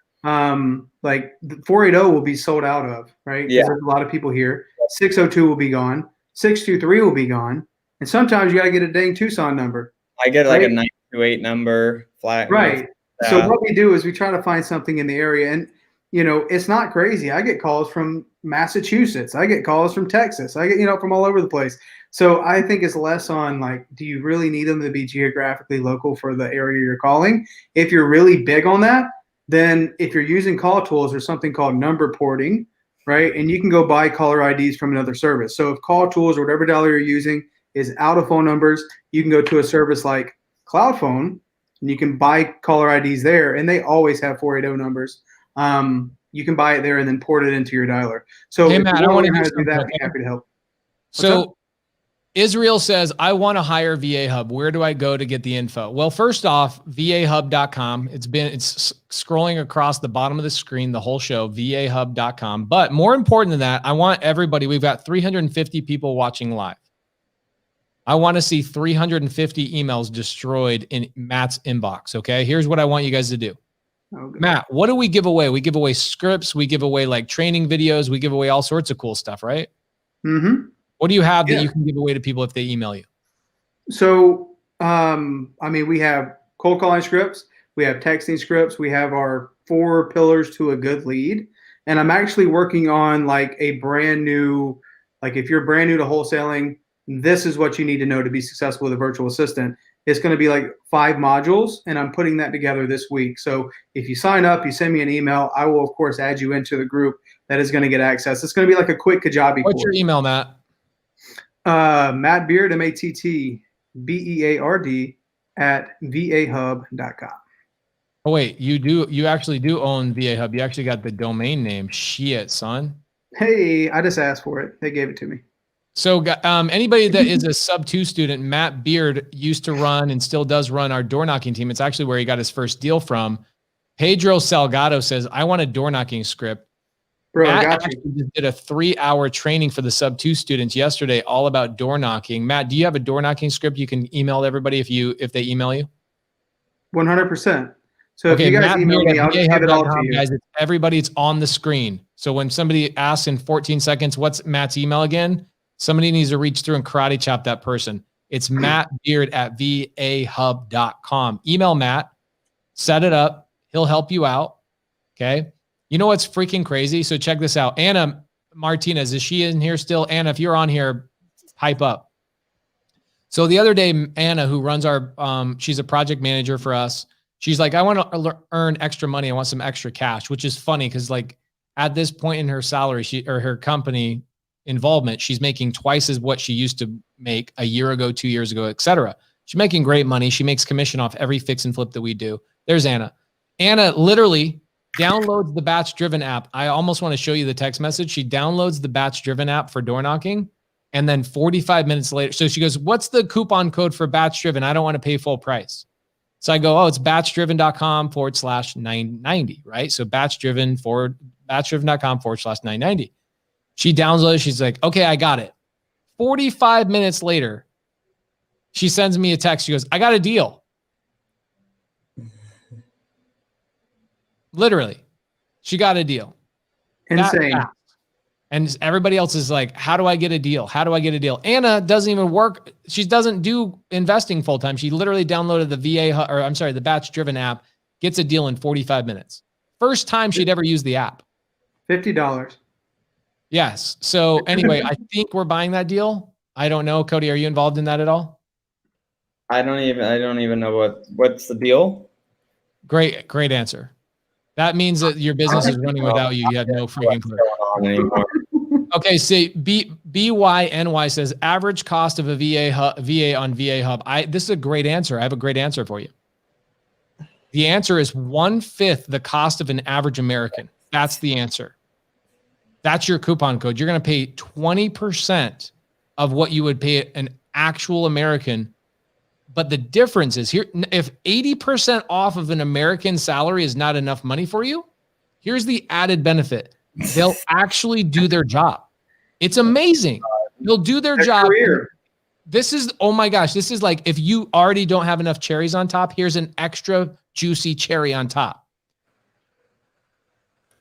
Like the 480 will be sold out of, right? Yeah. There's a lot of people here. 602 will be gone. 623 will be gone. And sometimes you got to get a dang Tucson number. I get like a 928 number flat. Right. So what we do is we try to find something in the area, and it's not crazy. I get calls from Massachusetts. I get calls from Texas. I get, from all over the place. So I think it's less on, like, do you really need them to be geographically local for the area you're calling? If you're really big on that, then if you're using Call Tools, there's something called number porting, right? And you can go buy caller IDs from another service. So if Call Tools or whatever dialer you're using is out of phone numbers, you can go to a service like Cloud Phone, and you can buy caller IDs there, and they always have 480 numbers. You can buy it there and then port it into your dialer. So hey, if Matt, you I want to do that, I'd be happy to help. So Israel says, I want to hire VAHub. Where do I go to get the info? Well, first off, VAHub.com. It's scrolling across the bottom of the screen, the whole show, VAHub.com. But more important than that, I want everybody, we've got 350 people watching live. I want to see 350 emails destroyed in Matt's inbox. Okay. Here's what I want you guys to do. Okay. Matt, what do we give away? We give away scripts. We give away like training videos. We give away all sorts of cool stuff, right? Mm-hmm. What do you have that you can give away to people if they email you? So, we have cold calling scripts. We have texting scripts. We have our 4 pillars to a good lead. And I'm actually working on like a brand new, like if you're brand new to wholesaling, this is what you need to know to be successful with a virtual assistant. It's going to be like 5 modules, and I'm putting that together this week. So if you sign up, you send me an email, I will, of course, add you into the group that is going to get access. It's going to be like a quick Kajabi What's course. Your email, Matt? Matt Beard, MattBeard @VAHub.com. Oh, wait, you actually do own VAHub. You actually got the domain name. Shit, son. Hey, I just asked for it. They gave it to me. So anybody that is a sub-2 student, Matt Beard used to run and still does run our door knocking team. It's actually where he got his first deal from. Pedro Salgado says, I want a door knocking script. Bro, Matt I got actually just did a 3-hour training for the sub-2 students yesterday, all about door knocking. Matt, do you have a door knocking script you can email everybody if they email you? 100%. So if you guys email me, I'll just give it all to you. Guys, it's on the screen. So when somebody asks in 14 seconds, what's Matt's email again? Somebody needs to reach through and karate chop that person. It's mattbeard@vahub.com. Email Matt, set it up. He'll help you out. Okay. You know what's freaking crazy? So check this out. Anna Martinez, is she in here still? Anna, if you're on here, pipe up. So the other day, Anna, who runs our, she's a project manager for us. She's like, I want to earn extra money. I want some extra cash, which is funny because like at this point in her salary, her company involvement, she's making twice as what she used to make a year ago, 2 years ago, et cetera. She's making great money. She makes commission off every fix and flip that we do. There's Anna. Anna literally downloads the Batch Driven app. I almost want to show you the text message. She downloads the Batch Driven app for door knocking. And then 45 minutes later, so she goes, what's the coupon code for Batch Driven? I don't want to pay full price. So I go, it's batchdriven.com/990, right? So batchdriven.com/990. She downloads, she's like, okay, I got it. 45 minutes later, she sends me a text. She goes, I got a deal. Literally, she got a deal. Insane. And everybody else is like, how do I get a deal? How do I get a deal? Anna doesn't even work. She doesn't do investing full time. She literally downloaded the Batch Driven app, gets a deal in 45 minutes. First time she'd ever used the app. $50. Yes. So anyway, I think we're buying that deal. I don't know. Cody, are you involved in that at all? I don't even know what's the deal. Great answer. That means that your business is running without you. You have no freaking clue. Okay, see, BYNY says average cost of a VA on VAHub. This is a great answer. I have a great answer for you. The answer is 1/5 the cost of an average American. That's the answer. That's your coupon code. You're going to pay 20% of what you would pay an actual American. But the difference is here, if 80% off of an American salary is not enough money for you, here's the added benefit. They'll actually do their job. It's amazing. They'll do their job. This is, oh my gosh, this is like if you already don't have enough cherries on top, here's an extra juicy cherry on top.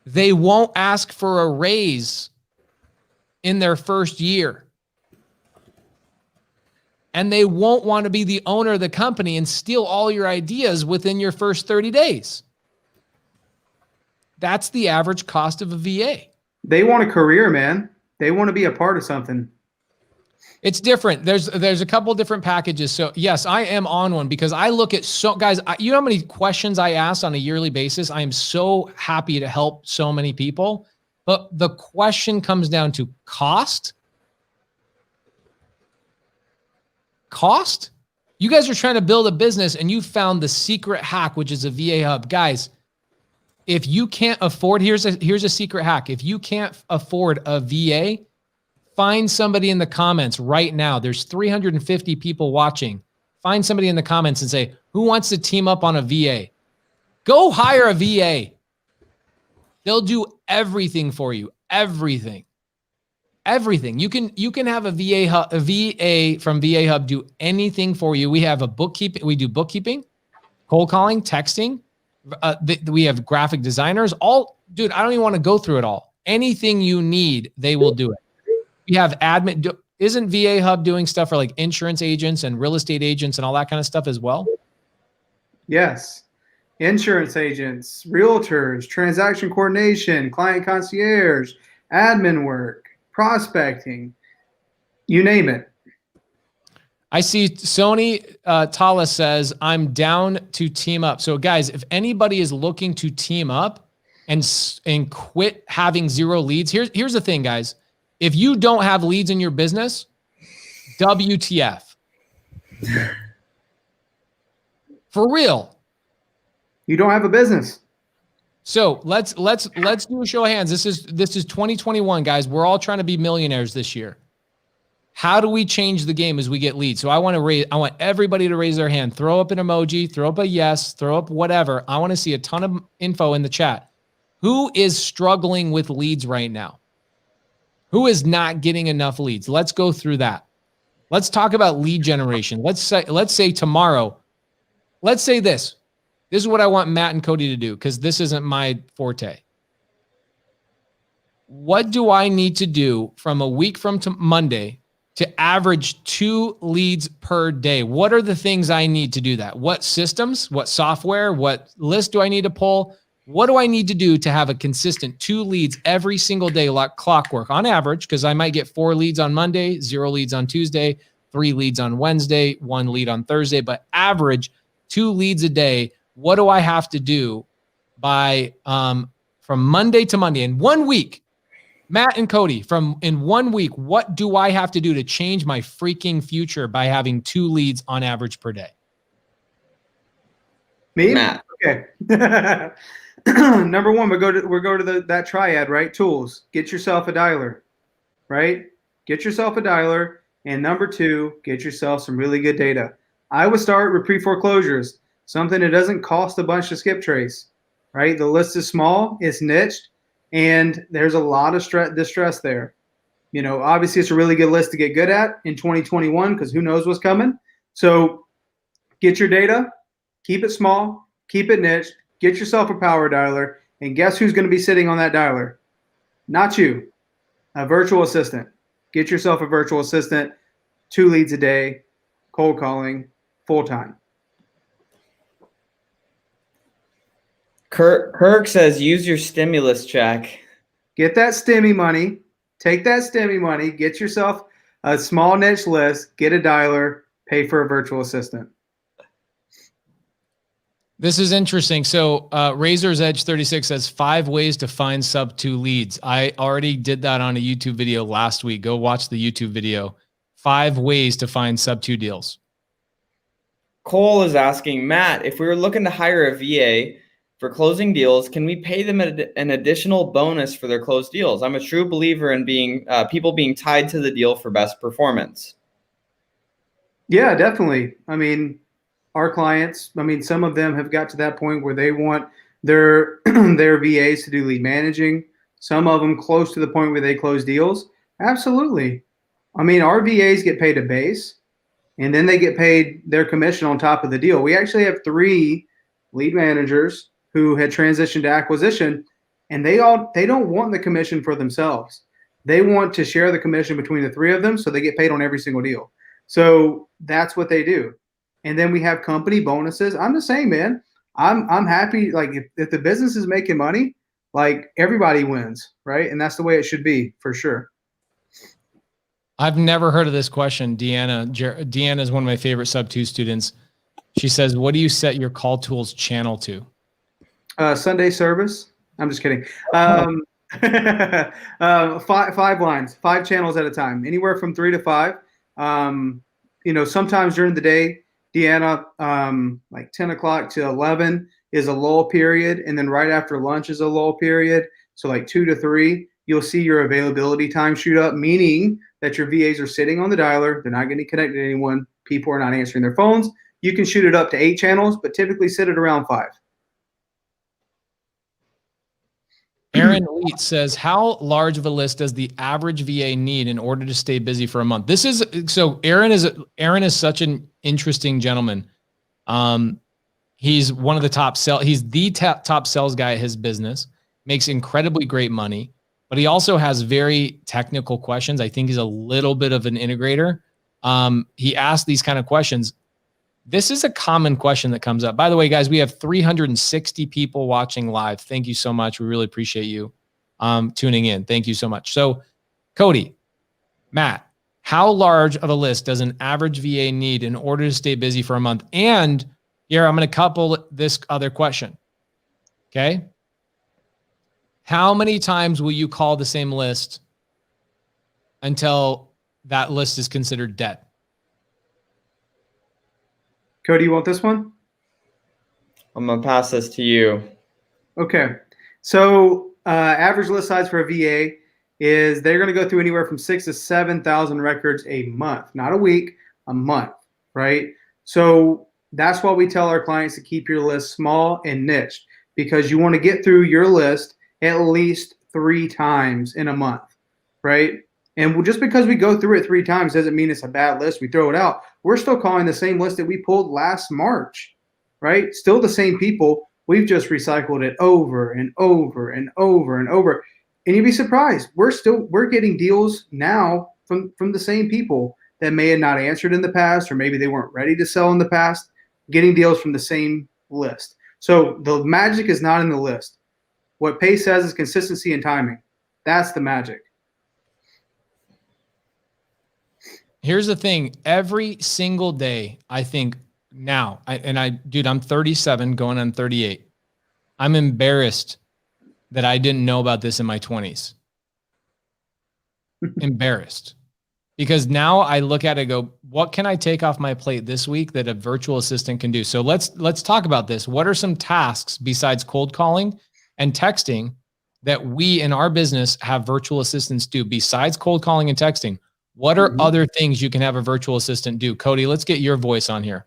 They won't ask for a raise in their first year. And they won't want to be the owner of the company and steal all your ideas within your first 30 days. That's the average cost of a VA. They want a career, man. They want to be a part of something. It's different. There's a couple different packages. So yes, I am on one because I look at guys, you know how many questions I ask on a yearly basis? I am so happy to help so many people, but the question comes down to cost. Cost? You guys are trying to build a business and you found the secret hack, which is a VAHub. Guys, if you can't afford, here's a secret hack. If you can't afford a VA, find somebody in the comments right now. There's 350 people watching. Find somebody in the comments and say, who wants to team up on a VA? Go hire a VA. They'll do everything for you. Everything. You can have a VA from VAHub do anything for you. We have we do bookkeeping, cold calling, texting. We have graphic designers. Dude, I don't even want to go through it all. Anything you need, they will do it. We have admin. Isn't VAHub doing stuff for like insurance agents and real estate agents and all that kind of stuff as well? Yes. Insurance agents, realtors, transaction coordination, client concierge, admin work, prospecting, you name it. I see Sony Tala says, I'm down to team up. So guys, if anybody is looking to team up and quit having zero leads, here's the thing, guys. If you don't have leads in your business, WTF. For real. You don't have a business. So let's do a show of hands. This is 2021, guys. We're all trying to be millionaires this year. How do we change the game as we get leads? So I want everybody to raise their hand. Throw up an emoji, throw up a yes, throw up whatever. I want to see a ton of info in the chat. Who is struggling with leads right now? Who is not getting enough leads? Let's go through that. Let's talk about lead generation. Let's say tomorrow. Let's say this. This is what I want Matt and Cody to do because this isn't my forte. What do I need to do from a week from Monday to average 2 leads per day? What are the things I need to do that? What systems, what software, what list do I need to pull? What do I need to do to have a consistent 2 leads every single day, like clockwork on average? Because I might get 4 leads on Monday, 0 leads on Tuesday, 3 leads on Wednesday, 1 lead on Thursday, but average 2 leads a day. What do I have to do by from Monday to Monday in 1 week? Matt and Cody, in 1 week, what do I have to do to change my freaking future by having 2 leads on average per day? Me? Matt. Okay. Number one, we go to that triad, right? Tools. Get yourself a dialer, right? Get yourself a dialer. And number 2, get yourself some really good data. I would start with pre-foreclosures, something that doesn't cost a bunch to skip trace, right? The list is small, it's niched, and there's a lot of distress there. You know, obviously it's a really good list to get good at in 2021 because who knows what's coming. So get your data, keep it small, keep it niche, get yourself a power dialer, And guess who's going to be sitting on that dialer? Not you, a virtual assistant. Get yourself a virtual assistant, 2 leads a day, cold calling, full time. Kirk says, use your stimulus check. Get that stimmy money. Take that stimmy money. Get yourself a small niche list. Get a dialer. Pay for a virtual assistant. This is interesting. So Razor's Edge 36 says 5 ways to find sub 2 leads. I already did that on a YouTube video last week. Go watch the YouTube video. 5 ways to find sub 2 deals. Cole is asking, Matt, if we were looking to hire a VA for closing deals, can we pay them an additional bonus for their closed deals? I'm a true believer in people being tied to the deal for best performance. Yeah, definitely. I mean, our clients, some of them have got to that point where they want their VAs to do lead managing. Some of them close to the point where they close deals. Absolutely. Our VAs get paid a base, and then they get paid their commission on top of the deal. We actually have 3 lead managers who had transitioned to acquisition, and they don't want the commission for themselves. They want to share the commission between the 3 of them, so they get paid on every single deal. So that's what they do. And then we have company bonuses. I'm the same, man. I'm happy. Like if the business is making money, like everybody wins, right? And that's the way it should be for sure. I've never heard of this question. Deanna is one of my favorite sub 2 students. She says, what do you set your call tools channel to? Sunday service. I'm just kidding. 5 lines, 5 channels at a time, anywhere from 3 to 5. Sometimes during the day, Deanna, like 10 o'clock to 11 is a lull period. And then right after lunch is a lull period. So like 2 to 3, you'll see your availability time shoot up, meaning that your VAs are sitting on the dialer. They're not getting connected to anyone. People are not answering their phones. You can shoot it up to 8 channels, but typically sit at around 5. Aaron Leet says, how large of a list does the average VA need in order to stay busy for a month? Aaron is such an interesting gentleman. He's one of the top he's the top sales guy at his business, makes incredibly great money, but he also has very technical questions. I think he's a little bit of an integrator. He asked these kind of questions. This is a common question that comes up. By the way, guys, we have 360 people watching live. Thank you so much. We really appreciate you tuning in. Thank you so much. So, Cody, Matt, how large of a list does an average VA need in order to stay busy for a month? And here, I'm going to couple this other question. Okay. How many times will you call the same list until that list is considered dead? Cody, you want this one? I'm going to pass this to you. Okay. So average list size for a VA is they're going to go through anywhere from 6,000 to 7,000 records a month, not a week, a month, right? So that's why we tell our clients to keep your list small and niched, because you want to get through your list at least 3 times in a month, right? And just because we go through it 3 times doesn't mean it's a bad list. We throw it out. We're still calling the same list that we pulled last March, right? Still the same people. We've just recycled it over and over and over and over. And you'd be surprised. We're getting deals now from the same people that may have not answered in the past, or maybe they weren't ready to sell in the past, getting deals from the same list. So the magic is not in the list. What Pace says is consistency and timing. That's the magic. Here's the thing. Every single day, I think now, dude, I'm 37 going on 38. I'm embarrassed that I didn't know about this in my 20s. Embarrassed. Because now I look at it and go, what can I take off my plate this week that a virtual assistant can do? So let's talk about this. What are some tasks besides cold calling and texting that we in our business have virtual assistants do besides cold calling and texting? What are other things you can have a virtual assistant do? Cody, let's get your voice on here.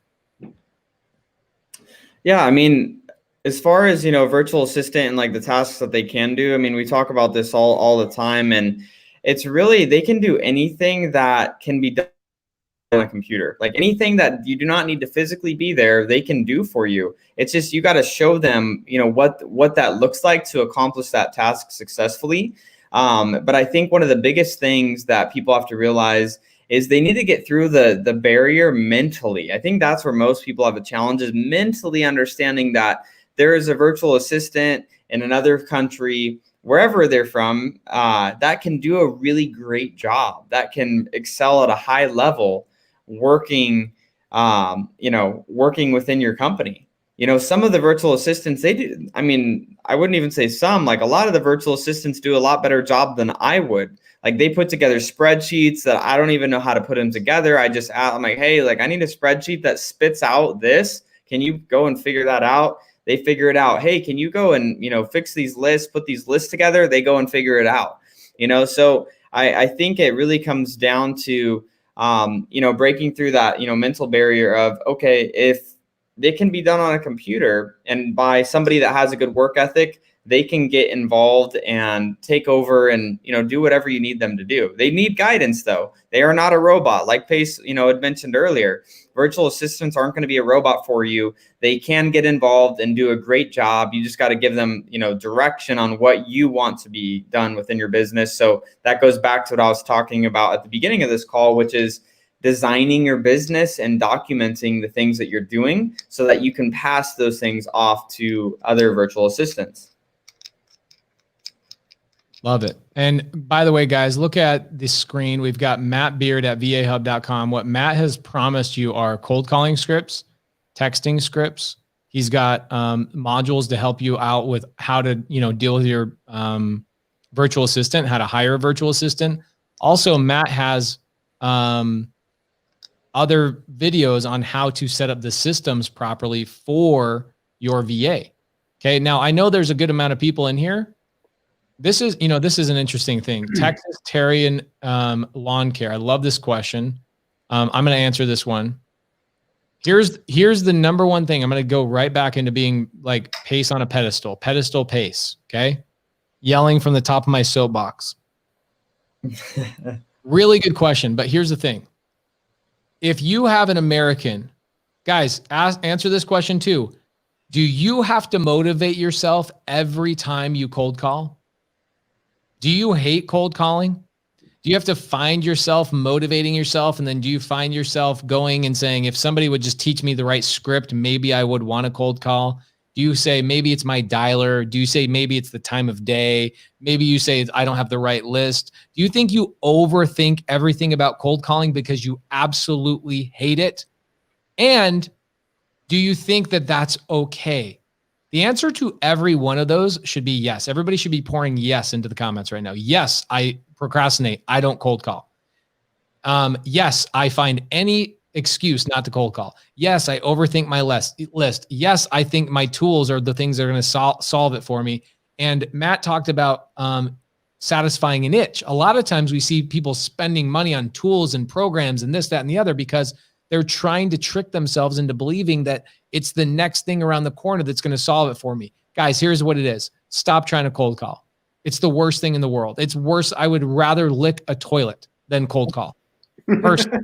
Yeah, I mean, as far as, virtual assistant and like the tasks that they can do, I mean, we talk about this all the time, and it's really, they can do anything that can be on a computer. Like anything that you do not need to physically be there, they can do for you. It's just, you got to show them, what that looks like to accomplish that task successfully. But I think one of the biggest things that people have to realize is they need to get through the barrier mentally. I think that's where most people have a challenge, is mentally understanding that there is a virtual assistant in another country, wherever they're from, that can do a really great job, that can excel at a high level working, working within your company. Some of the virtual assistants, they do, I wouldn't even say some, like a lot of the virtual assistants do a lot better job than I would. Like they put together spreadsheets that I don't even know how to put them together. I'm like, hey, like I need a spreadsheet that spits out this. Can you go and figure that out? They figure it out. Hey, can you go and, fix these lists, put these lists together? They go and figure it out. So I think it really comes down to, breaking through that, mental barrier of, okay, if they can be done on a computer and by somebody that has a good work ethic, they can get involved and take over and, do whatever you need them to do. They need guidance though. They are not a robot. Like Pace, had mentioned earlier, virtual assistants aren't going to be a robot for you. They can get involved and do a great job. You just got to give them, direction on what you want to be done within your business. So that goes back to what I was talking about at the beginning of this call, which is designing your business and documenting the things that you're doing so that you can pass those things off to other virtual assistants. Love it. And by the way, guys, look at the screen. We've got Matt Beard at VAHub.com. What Matt has promised you are cold calling scripts, texting scripts. He's got modules to help you out with how to, deal with your virtual assistant, how to hire a virtual assistant. Also, Matt has other videos on how to set up the systems properly for your VA. Okay. Now I know there's a good amount of people in here. This is an interesting thing. Texas Terrian lawn care. I love this question. I'm going to answer this one. Here's the number one thing. I'm going to go right back into being like Pace on a pedestal Pace. Okay. Yelling from the top of my soapbox. Really good question. But here's the thing. If you have an American, guys, answer this question too. Do you have to motivate yourself every time you cold call? Do you hate cold calling? Do you have to find yourself motivating yourself? And then do you find yourself going and saying, if somebody would just teach me the right script, maybe I would want to cold call? Do you say, maybe it's my dialer? Do you say, maybe it's the time of day? Maybe you say, I don't have the right list. Do you think you overthink everything about cold calling because you absolutely hate it? And do you think that that's okay? The answer to every one of those should be yes. Everybody should be pouring yes into the comments right now. Yes, I procrastinate. I don't cold call. Yes, I find any excuse not to cold call. Yes, I overthink my list. Yes, I think my tools are the things that are going to solve it for me. And Matt talked about satisfying an itch. A lot of times we see people spending money on tools and programs and this, that, and the other because they're trying to trick themselves into believing that it's the next thing around the corner that's going to solve it for me. Guys, here's what it is. Stop trying to cold call. It's the worst thing in the world. It's worse. I would rather lick a toilet than cold call. Personally.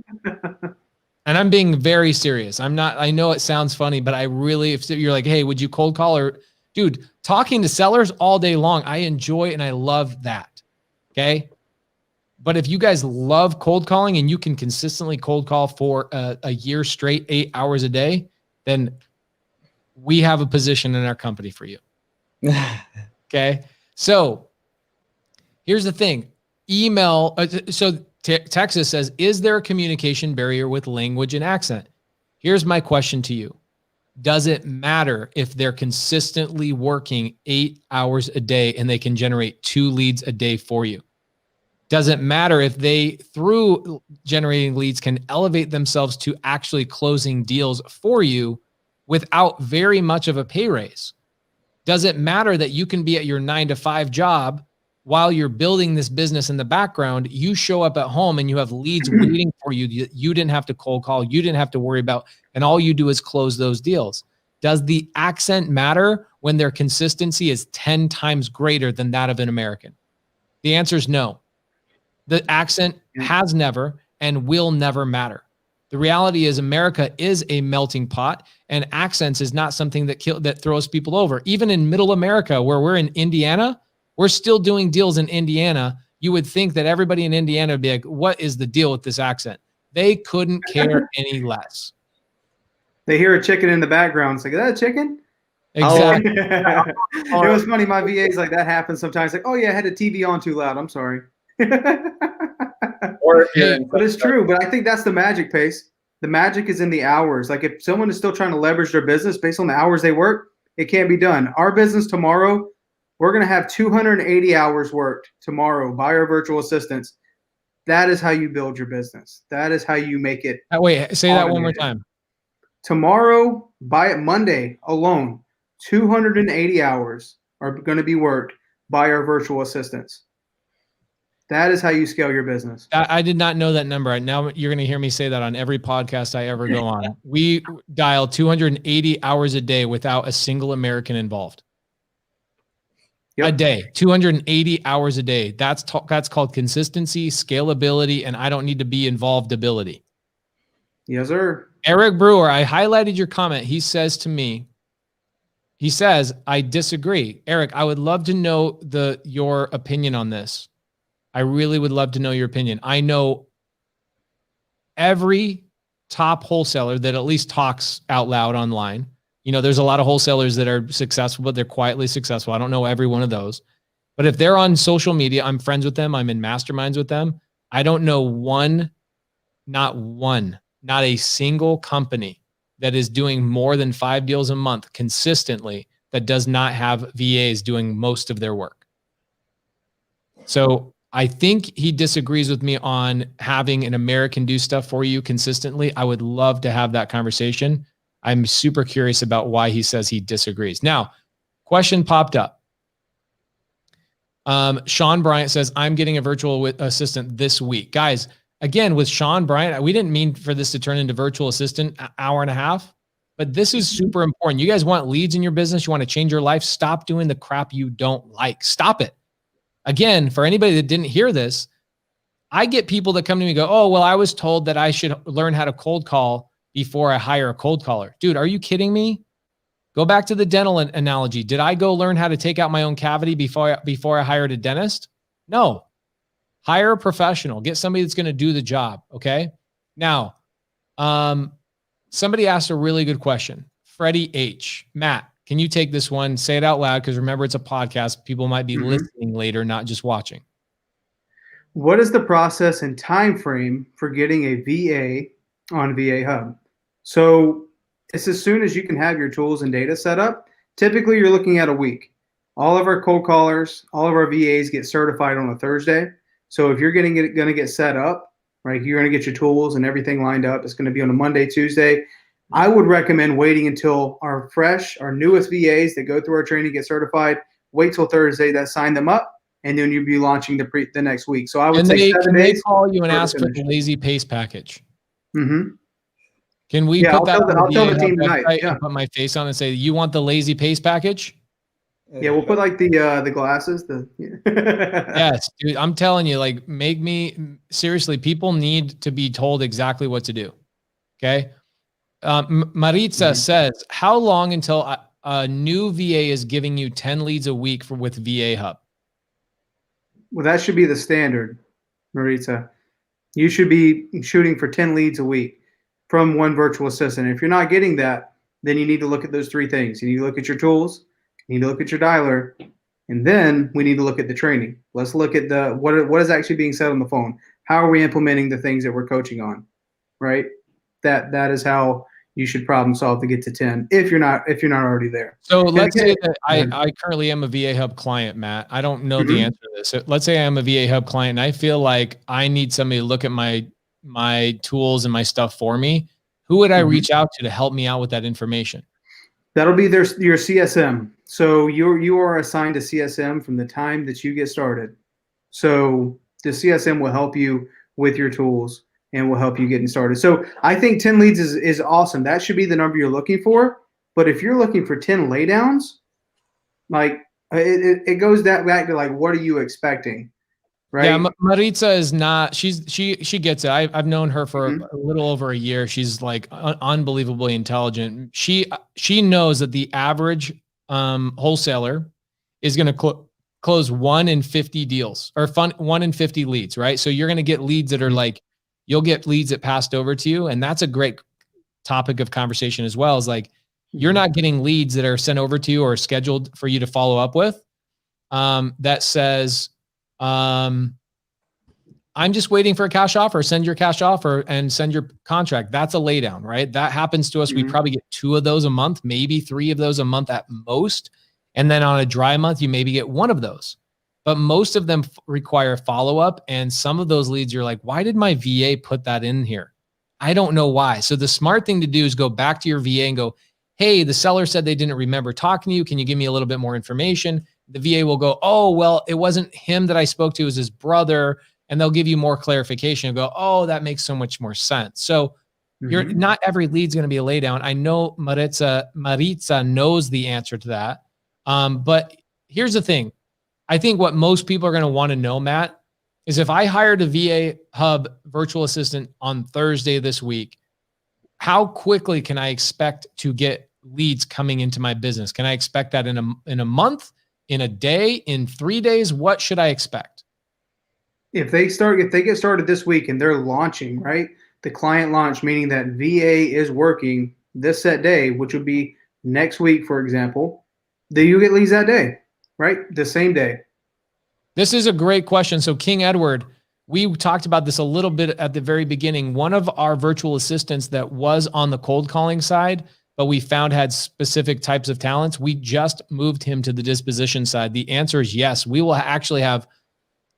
And I'm being very serious. I know it sounds funny, but I really, if you're like, hey, would you cold call? Or dude, talking to sellers all day long, I enjoy and I love that. Okay. But if you guys love cold calling and you can consistently cold call for a year straight, 8 hours a day, then we have a position in our company for you. Okay. So here's the thing. Email. Texas says, is there a communication barrier with language and accent? Here's my question to you. Does it matter if they're consistently working 8 hours a day and they can generate 2 leads a day for you? Doesn't matter if they, through generating leads, can elevate themselves to actually closing deals for you without very much of a pay raise? Does it matter that you can be at your 9-to-5 job while you're building this business in the background? You show up at home and you have leads waiting for you. You didn't have to cold call. You didn't have to worry about, and all you do is close those deals. Does the accent matter when their consistency is 10 times greater than that of an American? The answer is no. The accent has never and will never matter. The reality is America is a melting pot, and accents is not something that throws people over. Even in middle America, where we're in Indiana, we're still doing deals in Indiana. You would think that everybody in Indiana would be like, what is the deal with this accent? They couldn't care any less. They hear a chicken in the background. It's like, is that a chicken? Exactly. It was funny. My VA's like, that happens sometimes. Like, oh yeah, I had the TV on too loud. I'm sorry. Or but it's true. But I think that's the magic, Pace. The magic is in the hours. Like if someone is still trying to leverage their business based on the hours they work, it can't be done. Our business tomorrow, we're going to have 280 hours worked tomorrow by our virtual assistants. That is how you build your business. That is how you make it. Wait, say that one more time. Tomorrow, by Monday alone, 280 hours are going to be worked by our virtual assistants. That is how you scale your business. I did not know that number. Now you're going to hear me say that on every podcast I ever go on. We dial 280 hours a day without a single American involved. Yep. A day, 280 hours a day. That's called consistency, scalability, and I don't need to be involved ability. Yes, sir. Eric Brewer, I highlighted your comment. He says to me, I disagree. Eric, I would love to know your opinion on this. I really would love to know your opinion. I know every top wholesaler that at least talks out loud online. You know, there's a lot of wholesalers that are successful, but they're quietly successful. I don't know every one of those. But if they're on social media, I'm friends with them. I'm in masterminds with them. I don't know not a single company that is doing more than 5 deals a month consistently that does not have VAs doing most of their work. So I think he disagrees with me on having an American do stuff for you consistently. I would love to have that conversation. I'm super curious about why he says he disagrees. Now, question popped up. Sean Bryant says, I'm getting a virtual assistant this week. Guys, again, with Sean Bryant, we didn't mean for this to turn into virtual assistant an hour and a half, but this is super important. You guys want leads in your business? You want to change your life? Stop doing the crap you don't like. Stop it. Again, for anybody that didn't hear this, I get people that come to me and go, oh, well, I was told that I should learn how to cold call before I hire a cold caller. Dude, are you kidding me? Go back to the dental analogy. Did I go learn how to take out my own cavity before I hired a dentist? No. Hire a professional. Get somebody that's going to do the job, okay? Now, somebody asked a really good question. Freddie H. Matt, can you take this one? Say it out loud because remember, it's a podcast. People might be listening later, not just watching. What is the process and time frame for getting a VA on VAHub? So it's as soon as you can have your tools and data set up. Typically, you're looking at a week. All of our cold callers, all of our VAs get certified on a Thursday. So if you're going to get set up, right, you're going to get your tools and everything lined up. It's going to be on a Monday, Tuesday. I would recommend waiting until our newest VAs that go through our training get certified. Wait till Thursday, that sign them up, and then you'll be launching the next week. So I would say 7 days. They call you and ask for the lazy pace package? Mm-hmm. Can we put that? I'll tell the team tonight. Yeah. And put my face on and say, you want the lazy pace package? Yeah, we'll put like the glasses. Yes, dude. I'm telling you, like, seriously. People need to be told exactly what to do. Okay. Maritza says, how long until a new VA is giving you 10 leads a week with VAHub? Well, that should be the standard, Maritza. You should be shooting for 10 leads a week from one virtual assistant. If you're not getting that, then you need to look at those 3 things. You need to look at your tools, you need to look at your dialer, and then we need to look at the training. Let's look at what is actually being said on the phone. How are we implementing the things that we're coaching on, right? That is how you should problem solve to get to 10 if you're not already there. So let's say that I currently am a VAHub client, Matt. I don't know the answer to this. So let's say I'm a VAHub client and I feel like I need somebody to look at my tools and my stuff for me. Who would I reach out to help me out with that information? That'll be your CSM. So you are assigned a CSM from the time that you get started. So the CSM will help you with your tools and will help you getting started. So I think 10 leads is awesome. That should be the number you're looking for. But if you're looking for 10 laydowns, like it goes back to like, what are you expecting? right? Yeah, Maritza is not. She gets it. I've known her for a little over a year. She's like unbelievably intelligent. She knows that the average wholesaler is going to close 1 in 50 deals or 1 in 50 leads, right? So you're going to get leads that are like, you'll get leads that passed over to you, and that's a great topic of conversation as well. Is like you're not getting leads that are sent over to you or scheduled for you to follow up with. That says, I'm just waiting for a cash offer. Send your cash offer and send your contract. That's a laydown, right? That happens to us. We probably get 2 of those a month, maybe 3 of those a month at most. And then on a dry month, you maybe get 1 of those. But most of them require follow-up. And some of those leads, you're like, why did my VA put that in here? I don't know why. So the smart thing to do is go back to your VA and go, hey, the seller said they didn't remember talking to you. Can you give me a little bit more information? The VA will go, oh, well, it wasn't him that I spoke to, it was his brother. And they'll give you more clarification and go, oh, that makes so much more sense. So you're not every lead's going to be a laydown. I know Maritza knows the answer to that. But here's the thing. I think what most people are going to want to know, Matt, is if I hired a VAHub virtual assistant on Thursday this week, how quickly can I expect to get leads coming into my business? Can I expect that in a month, in a day, in 3 days? What should I expect? If they get started this week and they're launching, right? The client launch, meaning that VA is working this set day, which would be next week, for example, then you get leads that day, right? The same day. This is a great question. So King Edward, we talked about this a little bit at the very beginning. One of our virtual assistants that was on the cold calling side, but we found had specific types of talents, we just moved him to the disposition side. The answer is yes. We will actually have,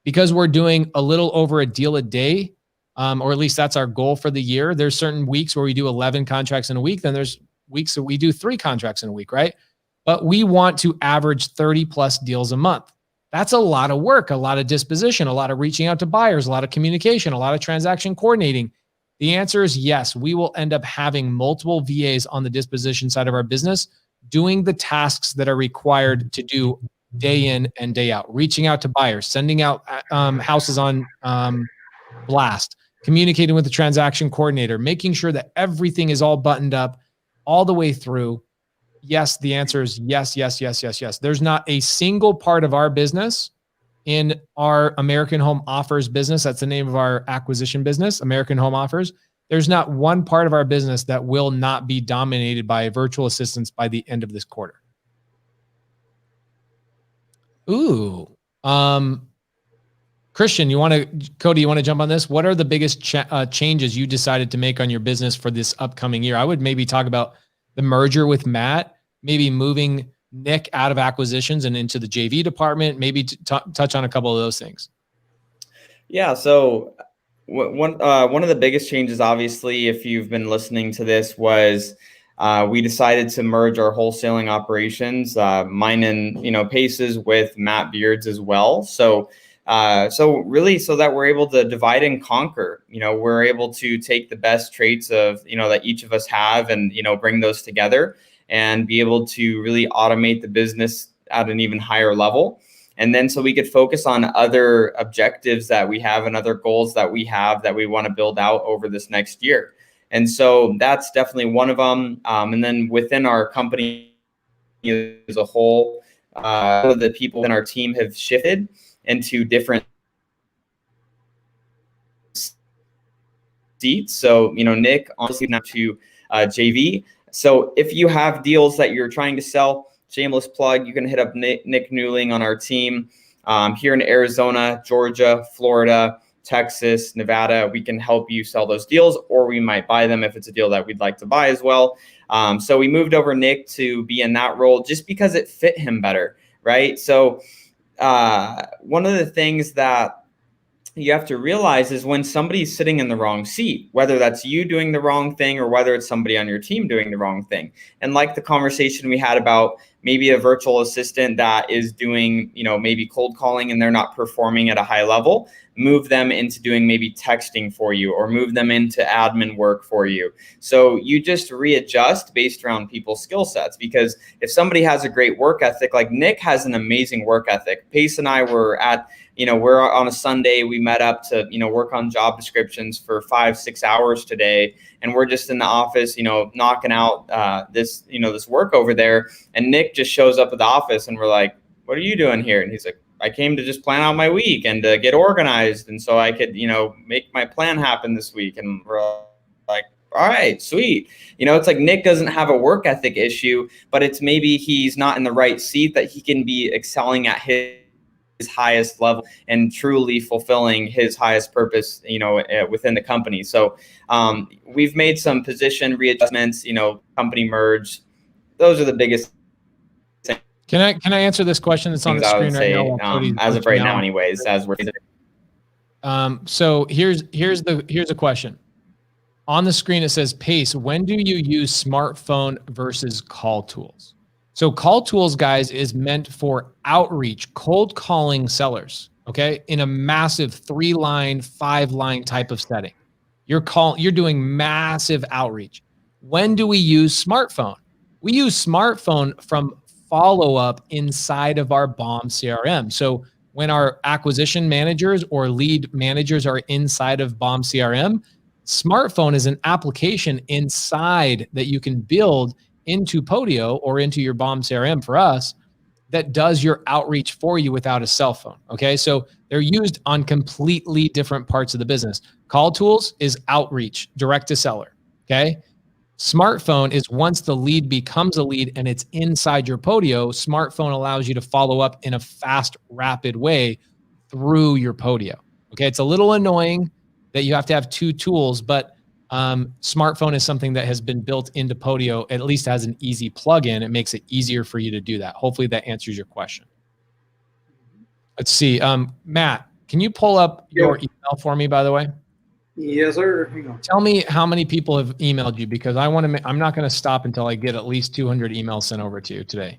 because we're doing a little over a deal a day, or at least that's our goal for the year. There's certain weeks where we do 11 contracts in a week. Then there's weeks that we do 3 contracts in a week, right? But we want to average 30 plus deals a month. That's a lot of work, a lot of disposition, a lot of reaching out to buyers, a lot of communication, a lot of transaction coordinating. The answer is yes. We will end up having multiple VAs on the disposition side of our business doing the tasks that are required to do day in and day out, reaching out to buyers, sending out houses on blast, communicating with the transaction coordinator, making sure that everything is all buttoned up all the way through. Yes, the answer is yes, yes, yes, yes, yes. There's not a single part of our business in our American Home Offers business. That's the name of our acquisition business, American Home Offers. There's not one part of our business that will not be dominated by virtual assistants by the end of this quarter. Ooh. Christian, Cody, you want to jump on this? What are the biggest changes you decided to make on your business for this upcoming year? I would maybe talk about the merger with Matt, maybe moving Nick out of acquisitions and into the JV department, maybe touch on a couple of those things. Yeah. So one of the biggest changes, obviously, if you've been listening to this, was we decided to merge our wholesaling operations, mine and Pace's, with Matt Beard's as well. So really, so that we're able to divide and conquer. We're able to take the best traits of that each of us have, and bring those together and be able to really automate the business at an even higher level. And then so we could focus on other objectives that we have and other goals that we have that we want to build out over this next year. And so that's definitely one of them. And then within our company as a whole, the people in our team have shifted into different seats. So, Nick, honestly, now to JV. So if you have deals that you're trying to sell, shameless plug, you can hit up Nick Newling on our team here in Arizona, Georgia, Florida, Texas, Nevada. We can help you sell those deals, or we might buy them if it's a deal that we'd like to buy as well. So we moved over Nick to be in that role just because it fit him better, right? So one of the things that you have to realize is when somebody's sitting in the wrong seat, whether that's you doing the wrong thing or whether it's somebody on your team doing the wrong thing. And like the conversation we had about maybe a virtual assistant that is doing, maybe cold calling and they're not performing at a high level, move them into doing maybe texting for you, or move them into admin work for you. So you just readjust based around people's skill sets, because if somebody has a great work ethic, like Nick has an amazing work ethic. Pace and I were at we're on a Sunday, we met up to, work on job descriptions for 5-6 hours today. And we're just in the office, knocking out this work over there. And Nick just shows up at the office and we're like, what are you doing here? And he's like, I came to just plan out my week and to get organized. And so I could, make my plan happen this week. And we're like, all right, sweet. It's like Nick doesn't have a work ethic issue, but it's maybe he's not in the right seat that he can be excelling at his highest level and truly fulfilling his highest purpose, within the company. So we've made some position readjustments, company merge. Those are the biggest things. Can I answer this question that's on the screen right now? As of right now, anyways, as we're. So here's a question. On the screen, it says, Pace, when do you use smartphone versus call tools? So call tools, guys, is meant for outreach, cold calling sellers, okay? In a massive 3-line, 5-line type of setting. You're doing massive outreach. When do we use smartphone? We use smartphone from follow-up inside of our BOM CRM. So when our acquisition managers or lead managers are inside of BOM CRM, smartphone is an application inside that you can build into Podio or into your BOM CRM for us that does your outreach for you without a cell phone. Okay. So they're used on completely different parts of the business. Call tools is outreach, direct to seller. Okay. Smartphone is once the lead becomes a lead and it's inside your Podio, smartphone allows you to follow up in a fast, rapid way through your Podio. Okay. It's a little annoying that you have to have 2 tools, but smartphone is something that has been built into Podio, at least has an easy plugin. It makes it easier for you to do that. Hopefully that answers your question. Let's see. Matt, can you pull up your email for me, by the way? Yes, sir. Hang on. Tell me how many people have emailed you, because I'm not going to stop until I get at least 200 emails sent over to you today.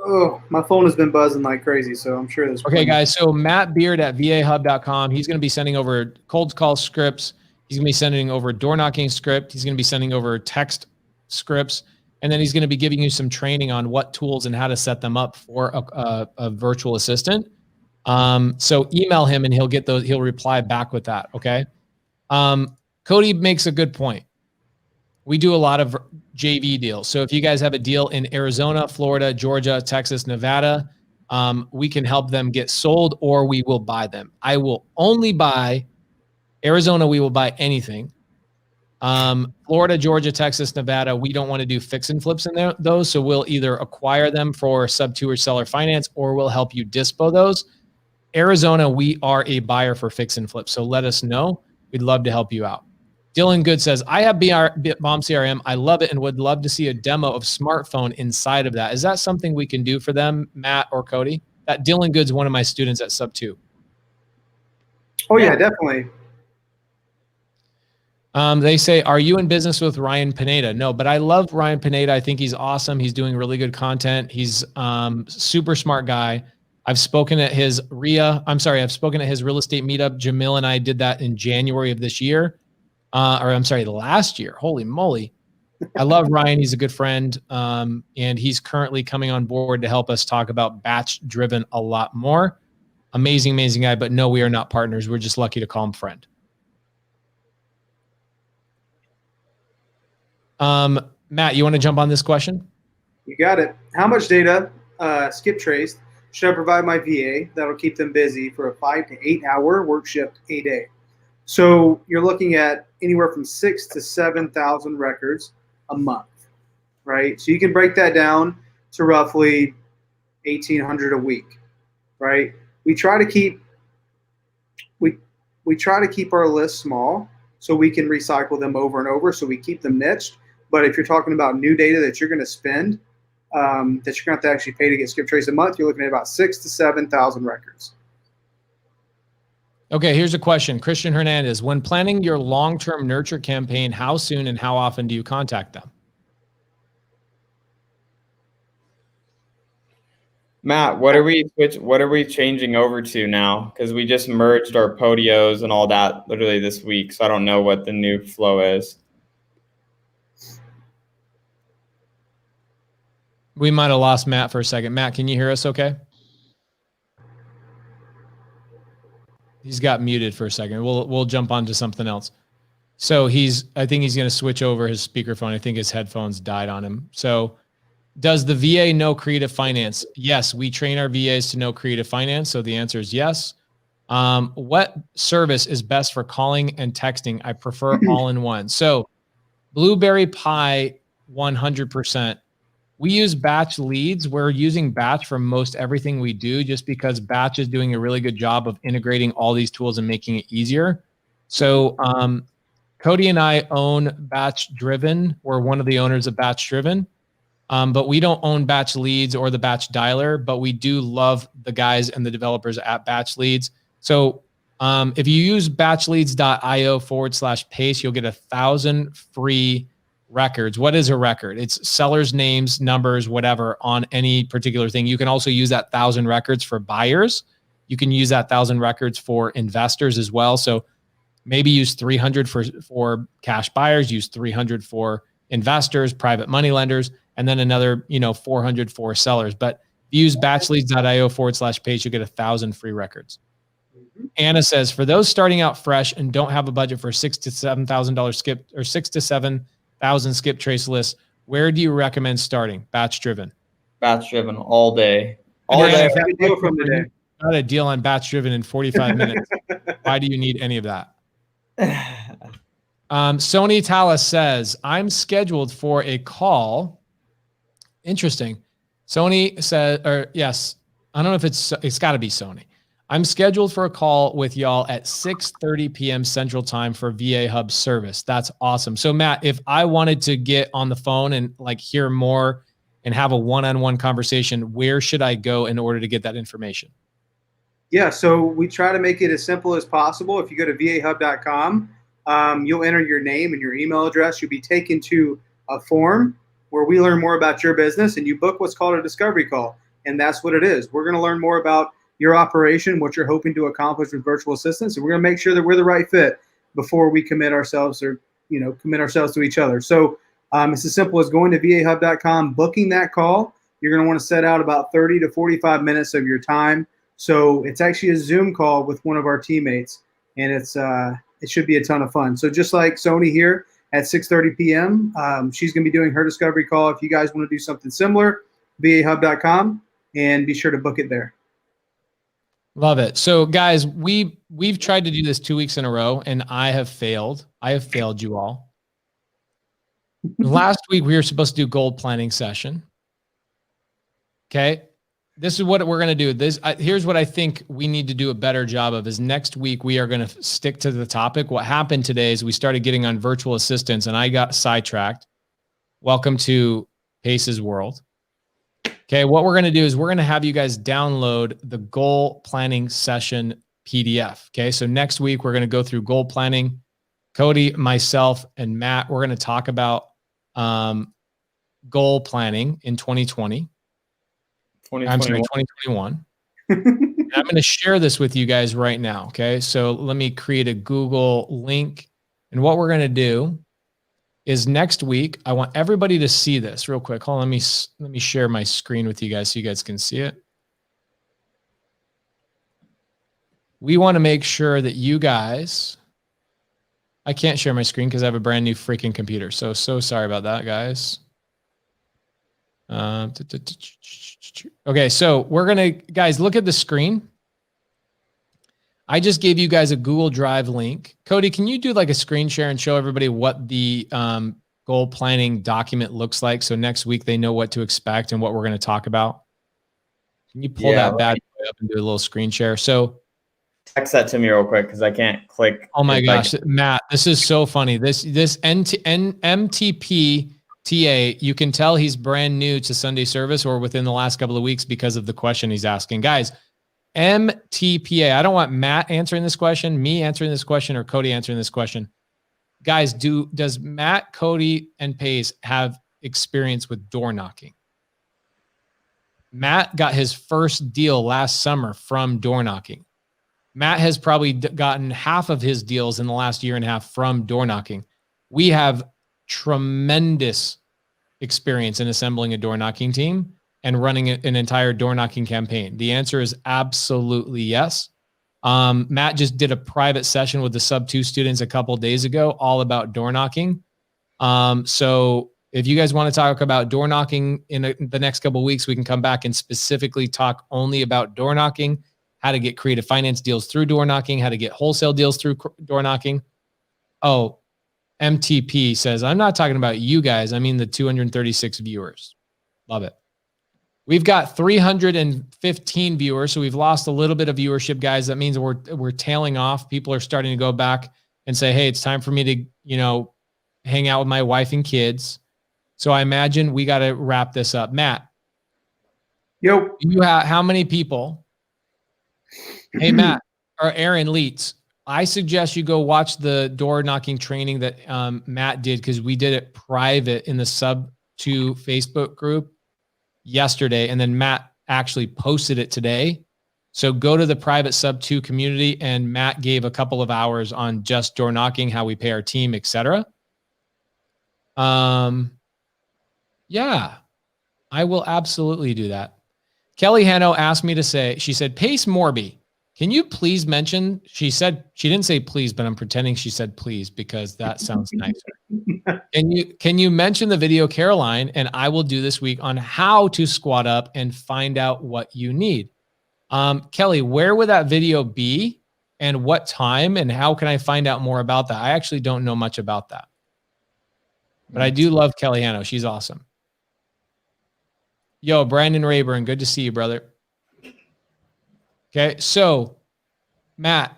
Oh, my phone has been buzzing like crazy, so I'm sure there's. Okay, guys. So Matt Beard at VAHub.com. He's going to be sending over cold call scripts. He's going to be sending over door knocking script. He's going to be sending over text scripts, and then he's going to be giving you some training on what tools and how to set them up for a virtual assistant. So email him and he'll get those. He'll reply back with that. Okay. Cody makes a good point. We do a lot of JV deals. So if you guys have a deal in Arizona, Florida, Georgia, Texas, Nevada, we can help them get sold, or we will buy them. I will only buy Arizona. We will buy anything. Florida, Georgia, Texas, Nevada, we don't want to do fix and flips in those. So we'll either acquire them for sub-2 or seller finance, or we'll help you dispo those. Arizona, we are a buyer for fix and flip. So let us know. We'd love to help you out. Dylan Good says, I have BOM CRM. I love it and would love to see a demo of smartphone inside of that. Is that something we can do for them, Matt or Cody? That Dylan Good's one of my students at sub 2. Oh yeah, definitely. They say, are you in business with Ryan Pineda? No, but I love Ryan Pineda. I think he's awesome. He's doing really good content. He's super smart guy. I've spoken at his I've spoken at his real estate meetup. Jamil and I did that in January of this year. Last year. Holy moly. I love Ryan. He's a good friend. And he's currently coming on board to help us talk about batch driven a lot more. Amazing, amazing guy. But no, we are not partners. We're just lucky to call him friend. Matt, you want to jump on this question? You got it. How much data, skip trace, should I provide my VA that'll keep them busy for a 5 to 8 hour work shift a day? So you're looking at anywhere from 6,000 to 7,000 records a month, right? So you can break that down to roughly 1,800 a week, right? We try to keep our list small so we can recycle them over and over. So we keep them niched. But if you're talking about new data that you're going to spend, that you're going to have to actually pay to get skip trace a month, you're looking at about 6,000 to 7,000 records. Okay, here's a question. Christian Hernandez, when planning your long-term nurture campaign, how soon and how often do you contact them? Matt, what are we changing over to now? Because we just merged our Podios and all that literally this week, so I don't know what the new flow is. We might have lost Matt for a second. Matt, can you hear us okay? He's got muted for a second. We'll jump on to something else. So I think he's going to switch over his speakerphone. I think his headphones died on him. So does the VA know creative finance? Yes, we train our VAs to know creative finance. So the answer is yes. What service is best for calling and texting? I prefer all in one. So Blueberry Pie, 100%. We use batch leads. We're using batch for most everything we do just because batch is doing a really good job of integrating all these tools and making it easier. So Cody and I own Batch Driven. We're one of the owners of Batch Driven, but we don't own Batch Leads or the Batch Dialer, but we do love the guys and the developers at Batch Leads. So if you use batchleads.io/pace, you'll get 1,000 free records. What is a record? It's sellers' names, numbers, whatever on any particular thing. You can also use that 1,000 records for buyers. You can use that 1,000 records for investors as well. So maybe use 300 for cash buyers, use 300 for investors, private money lenders, and then another 400 for sellers. But if you use batchleads.io/pace, you get 1,000 free records. Anna says, for those starting out fresh and don't have a budget for $6,000 to $7,000 skip or 6,000 to 7,000 skip trace lists, where do you recommend starting? Batch Driven. Batch Driven all day. All day. Got a deal on Batch Driven in 45 minutes. Why do you need any of that? Sony Talas says, I'm scheduled for a call. Interesting. Sony said, or yes, I don't know if it's got to be Sony. I'm scheduled for a call with y'all at 6:30 p.m. Central Time for VAHub service. That's awesome. So Matt, if I wanted to get on the phone and hear more and have a one-on-one conversation, where should I go in order to get that information? Yeah, so we try to make it as simple as possible. If you go to VAHub.com, you'll enter your name and your email address. You'll be taken to a form where we learn more about your business, and you book what's called a discovery call. And that's what it is. We're going to learn more about your operation, what you're hoping to accomplish with virtual assistants, and we're going to make sure that we're the right fit before we commit ourselves to each other. So it's as simple as going to VAHub.com, booking that call. You're going to want to set out about 30 to 45 minutes of your time. So it's actually a Zoom call with one of our teammates, and it should be a ton of fun. So just like Sony here at 6:30 p.m., she's going to be doing her discovery call. If you guys want to do something similar, VAHub.com, and be sure to book it there. Love it. So guys, we've tried to do this 2 weeks in a row, and I have failed. I have failed you all. Last week, we were supposed to do goal planning session. Okay. This is what we're going to do. Here's what I think we need to do a better job of is next week, we are going to stick to the topic. What happened today is we started getting on virtual assistants and I got sidetracked. Welcome to Pace's world. Okay. What we're going to do is we're going to have you guys download the goal planning session PDF. Okay. So next week, we're going to go through goal planning. Cody, myself, and Matt, we're going to talk about goal planning in 2020. I'm sorry, 2021. I'm going to share this with you guys right now. Okay. So let me create a Google link. And what we're going to do is next week, I want everybody to see this real quick. Hold on. Let me share my screen with you guys so you guys can see it. We want to make sure that you guys, I can't share my screen because I have a brand new freaking computer. So sorry about that, guys. Okay, so we're going to, guys, look at the screen. I just gave you guys a Google Drive link. Cody, can you do like a screen share and show everybody what the goal planning document looks like so next week they know what to expect and what we're going to talk about? Can you pull that bad boy up and do a little screen share? So text that to me real quick because I can't click. Oh my gosh, Matt, this is so funny. This MTP TA, you can tell he's brand new to Sunday service or within the last couple of weeks because of the question he's asking. Guys, MTPA, I don't want Matt answering this question, me answering this question, or Cody answering this question. Guys, does Matt, Cody, and Pace have experience with door knocking? Matt got his first deal last summer from door knocking. Matt has probably gotten half of his deals in the last year and a half from door knocking. We have tremendous experience in assembling a door knocking team and running an entire door knocking campaign. The answer is absolutely yes. Matt just did a private session with the sub 2 students a couple days ago, all about door knocking. So if you guys want to talk about door knocking in the next couple of weeks, we can come back and specifically talk only about door knocking, how to get creative finance deals through door knocking, how to get wholesale deals through door knocking. Oh, MTP says, I'm not talking about you guys. I mean the 236 viewers. Love it. We've got 315 viewers, so we've lost a little bit of viewership, guys. That means we're tailing off. People are starting to go back and say, hey, it's time for me to, hang out with my wife and kids. So I imagine we got to wrap this up. Matt. Yo. You have how many people? Hey, Matt or Aaron Leets, I suggest you go watch the door knocking training that Matt did, because we did it private in the sub 2 Facebook group yesterday, and then Matt actually posted it today. So go to the private sub 2 community, and Matt gave a couple of hours on just door knocking, how we pay our team, etc. Yeah, I will absolutely do that. Kelly Hanno asked me to say, she said, Pace Morby, can you please mention, she said, she didn't say please, but I'm pretending she said please because that sounds nicer. Can you mention the video, Caroline, and I will do this week on how to squat up and find out what you need. Kelly, where would that video be and what time, and how can I find out more about that? I actually don't know much about that, but I do love Kelly Hanno. She's awesome. Yo, Brandon Rayburn, good to see you, brother. Okay, so Matt,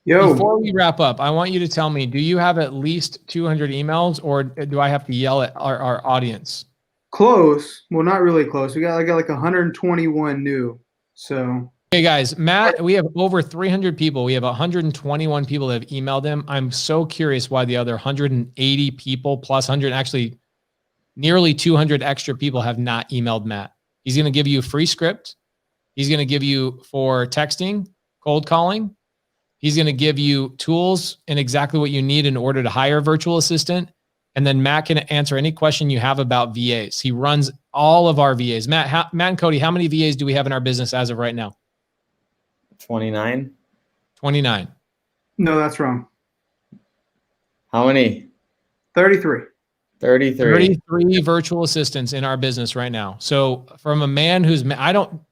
before we wrap up, I want you to tell me, do you have at least 200 emails, or do I have to yell at our audience? Close. Well, not really close. I got like 121 new. So, hey guys, Matt, we have over 300 people. We have 121 people that have emailed him. I'm so curious why the other 180 people plus 100, actually nearly 200 extra people have not emailed Matt. He's going to give you a free script. He's going to give you for texting, cold calling. He's going to give you tools and exactly what you need in order to hire a virtual assistant. And then Matt can answer any question you have about VAs. He runs all of our VAs. Matt and Cody, how many VAs do we have in our business as of right now? 29. 29. No, that's wrong. How many? 33. 33 virtual assistants in our business right now. So from a man who's,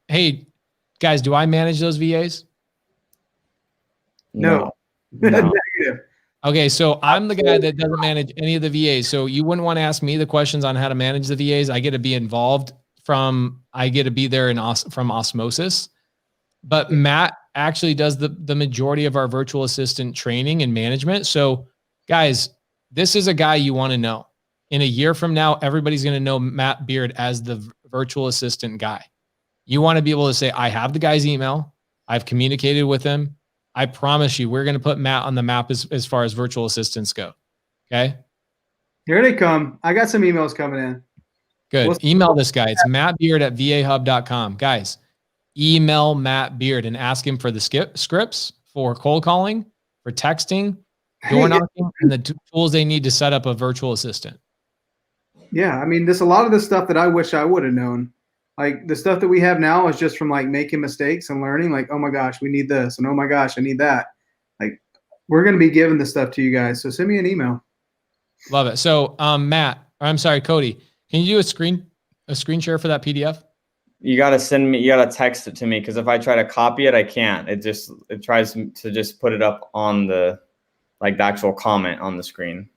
hey guys, do I manage those VAs? No. Negative. Okay, so I'm the guy that doesn't manage any of the VAs. So you wouldn't want to ask me the questions on how to manage the VAs. I get to be involved I get to be there from osmosis. But Matt actually does the majority of our virtual assistant training and management. So guys, this is a guy you want to know. In a year from now, everybody's going to know Matt Beard as the virtual assistant guy. You want to be able to say, I have the guy's email. I've communicated with him. I promise you, we're going to put Matt on the map as far as virtual assistants go. Okay. Here they come. I got some emails coming in. Good. Email this guy. It's mattbeard@vahub.com. Guys, email Matt Beard and ask him for the scripts for cold calling, for texting, door knocking, and the tools they need to set up a virtual assistant. Yeah. I mean, there's a lot of the stuff that I wish I would have known. Like the stuff that we have now is just from like making mistakes and learning, like, oh my gosh, we need this. And oh my gosh, I need that. Like we're going to be giving this stuff to you guys. So send me an email. Love it. So Cody, can you do a screen share for that PDF? You got to text it to me. Cause if I try to copy it, I can't. It tries to just put it up on the actual comment on the screen.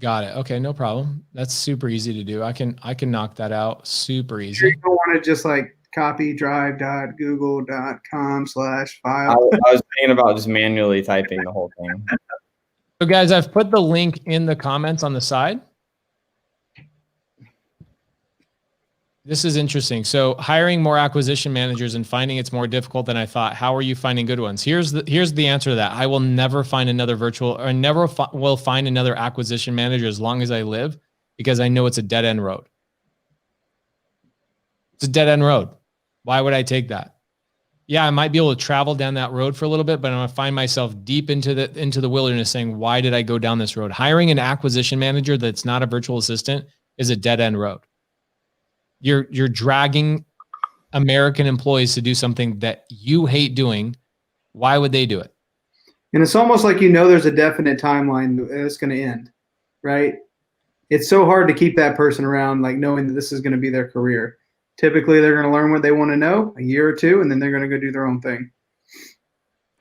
Got it. Okay, no problem. That's super easy to do. I can knock that out super easy. You don't want to just like copy drive.google.com/file. I was thinking about just manually typing the whole thing. So guys, I've put the link in the comments on the side. This is interesting. So hiring more acquisition managers and finding it's more difficult than I thought. How are you finding good ones? Here's the answer to that. I will never find another will find another acquisition manager as long as I live, because I know it's a dead end road. It's a dead end road. Why would I take that? Yeah, I might be able to travel down that road for a little bit, but I'm going to find myself deep into the wilderness saying, why did I go down this road? Hiring an acquisition manager that's not a virtual assistant is a dead end road. You're dragging American employees to do something that you hate doing, Why would they do it? And it's almost like, there's a definite timeline that it's going to end, right? It's so hard to keep that person around, like knowing that this is going to be their career. Typically, they're going to learn what they want to know a year or two, and then they're going to go do their own thing.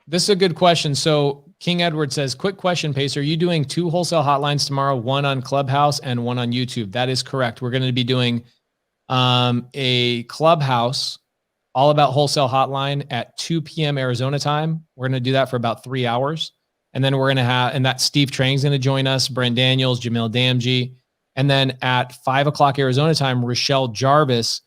This is a good question. So King Edward says, quick question, Pace. Are you doing 2 wholesale hotlines tomorrow, one on Clubhouse and one on YouTube? That is correct. We're going to be doing a Clubhouse all about wholesale hotline at 2 p.m. Arizona time. We're going to do that for about 3 hours. And then we're going to have, and that Steve Trang's going to join us, Brent Daniels, Jamil Damji. And then at 5 o'clock Arizona time, Rochelle Jarvis,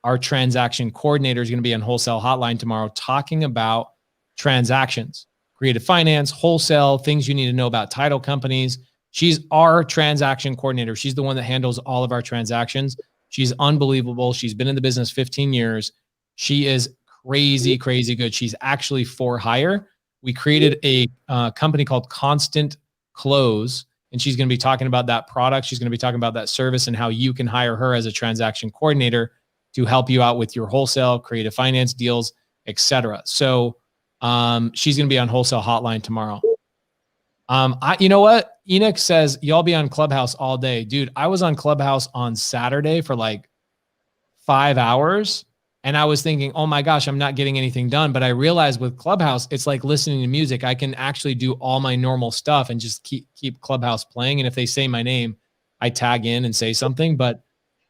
our transaction coordinator, is going to be on wholesale hotline tomorrow talking about transactions, creative finance, wholesale, things you need to know about title companies. She's our transaction coordinator. She's the one that handles all of our transactions. She's unbelievable. She's been in the business 15 years. She is crazy, crazy good. She's actually for hire. We created a company called Constant Close, and she's going to be talking about that product. She's going to be talking about that service and how you can hire her as a transaction coordinator to help you out with your wholesale, creative finance deals, etc. So she's going to be on wholesale hotline tomorrow. You know what? Enoch says y'all be on Clubhouse all day. Dude, I was on Clubhouse on Saturday for like 5 hours. And I was thinking, oh my gosh, I'm not getting anything done. But I realized with Clubhouse, it's like listening to music. I can actually do all my normal stuff and just keep Clubhouse playing. And if they say my name, I tag in and say something. But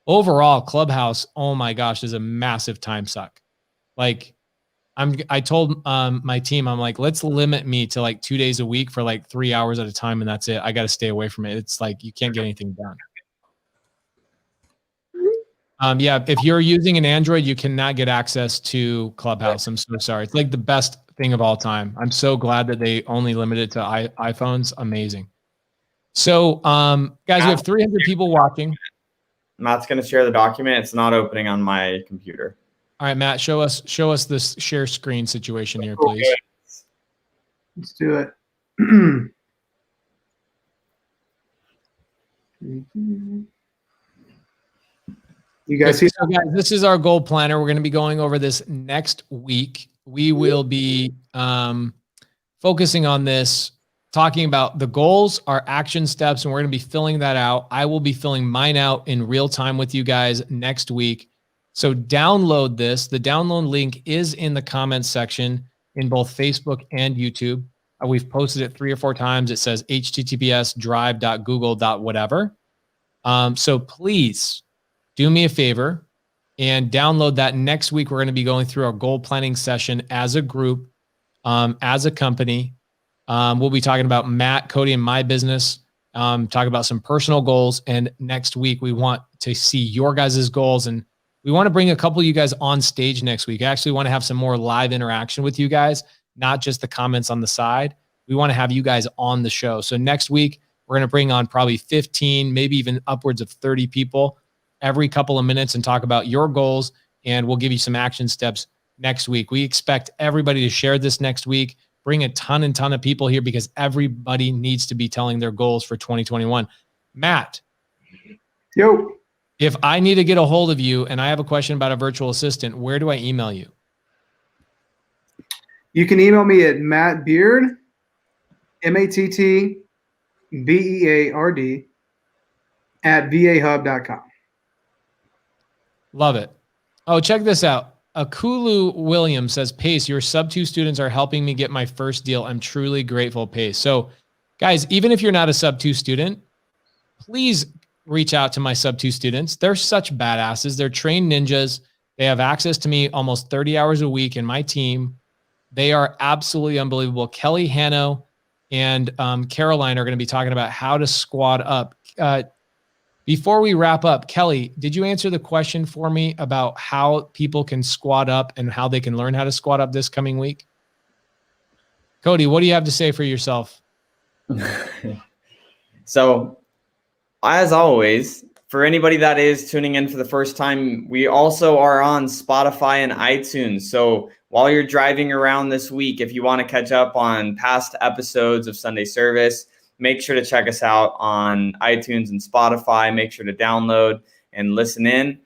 overall, Clubhouse, oh my gosh, is a massive time suck. Like I told my team, I'm like, let's limit me to like 2 days a week for like 3 hours at a time. And that's it. I got to stay away from it. It's like, you can't get anything done. Yeah, if you're using an Android, you cannot get access to Clubhouse. I'm so sorry. It's like the best thing of all time. I'm so glad that they only limited it to iPhones. Amazing. So, guys, we have 300 people watching. Matt's going to share the document. It's not opening on my computer. All right, Matt, show us this share screen situation here, please. Okay. Let's do it. You guys see? So guys, this is our goal planner. We're going to be going over this next week. We will be focusing on this, talking about the goals, our action steps, and we're going to be filling that out. I will be filling mine out in real time with you guys next week. So download this. The download link is in the comments section in both Facebook and YouTube. We've posted it 3 or 4 times. It says https://drive.google.whatever. So please do me a favor and download that. Next week, we're going to be going through our goal planning session as a group, as a company. We'll be talking about Matt, Cody, and my business, talk about some personal goals. And next week, we want to see your guys' goals. And we want to bring a couple of you guys on stage next week. I actually want to have some more live interaction with you guys, not just the comments on the side. We want to have you guys on the show. So next week, we're going to bring on probably 15, maybe even upwards of 30 people every couple of minutes and talk about your goals, and we'll give you some action steps next week. We expect everybody to share this next week. Bring a ton of people here because everybody needs to be telling their goals for 2021. Matt. Yo. If I need to get a hold of you and I have a question about a virtual assistant, where do I email you? You can email me at Matt Beard, MattBeard, at VAHub.com. Love it. Oh, check this out. Akulu Williams says, Pace, your sub-2 students are helping me get my first deal. I'm truly grateful, Pace. So guys, even if you're not a sub-2 student, please reach out to my sub-2 students. They're such badasses. They're trained ninjas. They have access to me almost 30 hours a week in my team. They are absolutely unbelievable. Kelly Hanno and Caroline are going to be talking about how to squad up. Before we wrap up, Kelly, did you answer the question for me about how people can squad up and how they can learn how to squad up this coming week? Cody, what do you have to say for yourself? So, as always, for anybody that is tuning in for the first time, we also are on Spotify and iTunes. So while you're driving around this week, if you want to catch up on past episodes of Sunday Service, make sure to check us out on iTunes and Spotify. Make sure to download and listen in.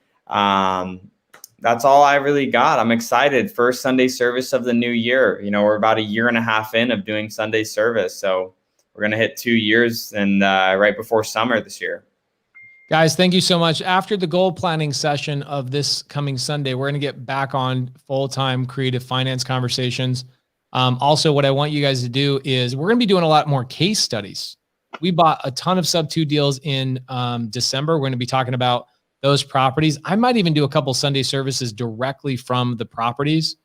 that's all I really got. I'm excited. First Sunday service of the new year. You know, we're about a year and a half in of doing Sunday service. So we're going to hit 2 years and right before summer this year. Guys, thank you so much. After the goal planning session of this coming Sunday, we're going to get back on full-time creative finance conversations. Also, what I want you guys to do is we're going to be doing a lot more case studies. We bought a ton of sub-2 deals in December. We're going to be talking about those properties. I might even do a couple Sunday services directly from the properties,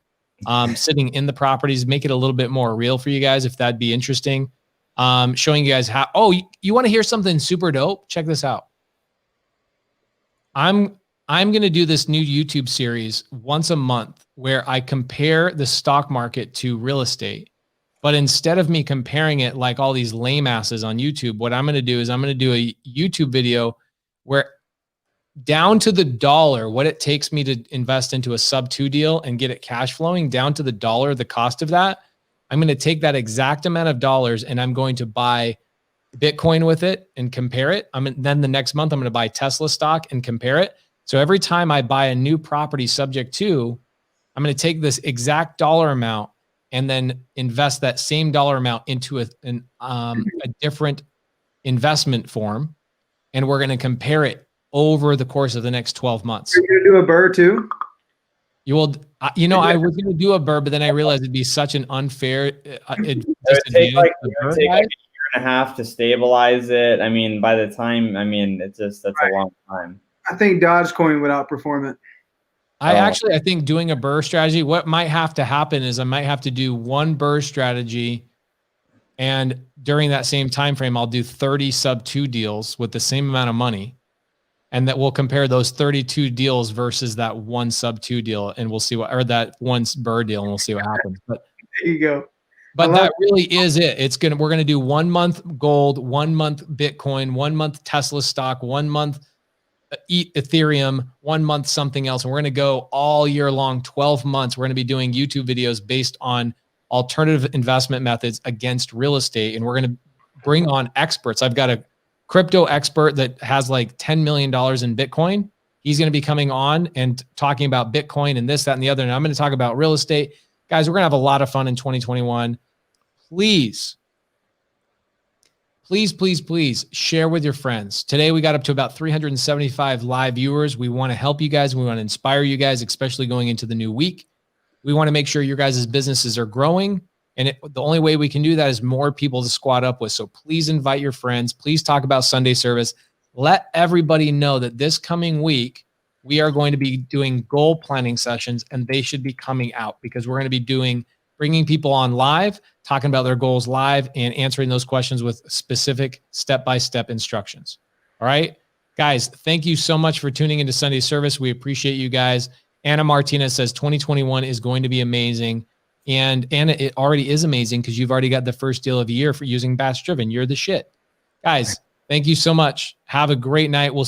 sitting in the properties, make it a little bit more real for you guys if that'd be interesting. Showing you guys how, you want to hear something super dope? Check this out. I'm going to do this new YouTube series once a month where I compare the stock market to real estate. But instead of me comparing it like all these lame asses on YouTube, what I'm going to do is I'm going to do a YouTube video where down to the dollar, what it takes me to invest into a sub-2 deal and get it cash flowing down to the dollar, the cost of that, I'm going to take that exact amount of dollars and I'm going to buy Bitcoin with it and compare it. Then the next month, I'm going to buy Tesla stock and compare it. So every time I buy a new property subject to, I'm going to take this exact dollar amount and then invest that same dollar amount into a different investment form. And we're going to compare it over the course of the next 12 months. You're going to do a burr too? You will, I was going to do a burr, but then I realized it'd be such an unfair it would take like a year and a half to stabilize it. I mean, by the time, that's a long time. I think Dogecoin would outperform it. I think doing a burr strategy, what might have to happen is I might have to do one burr strategy, and during that same time frame, I'll do 30 sub-2 deals with the same amount of money. And that we'll compare those 32 deals versus that one sub-2 deal, and we'll see or that one burr deal, and we'll see what happens. But there you go. But that really is it. We're going to do 1 month gold, 1 month Bitcoin, 1 month Tesla stock, 1 month Ethereum, 1 month something else. And we're going to go all year long, 12 months. We're going to be doing YouTube videos based on alternative investment methods against real estate. And we're going to bring on experts. I've got a crypto expert that has like $10 million in Bitcoin. He's going to be coming on and talking about Bitcoin and this, that, and the other. And I'm going to talk about real estate. Guys, we're going to have a lot of fun in 2021. Please share with your friends. Today, we got up to about 375 live viewers. We want to help you guys. We want to inspire you guys, especially going into the new week. We want to make sure your guys' businesses are growing. And the only way we can do that is more people to squad up with. So please invite your friends. Please talk about Sunday service. Let everybody know that this coming week, we are going to be doing goal planning sessions, and they should be coming out because we're going to be bringing people on live, talking about their goals live, and answering those questions with specific step-by-step instructions. All right, guys, thank you so much for tuning into Sunday service. We appreciate you guys. Anna Martinez says 2021 is going to be amazing. And Anna, it already is amazing because you've already got the first deal of the year for using Batch Driven. You're the shit. Guys, thank you so much. Have a great night. We'll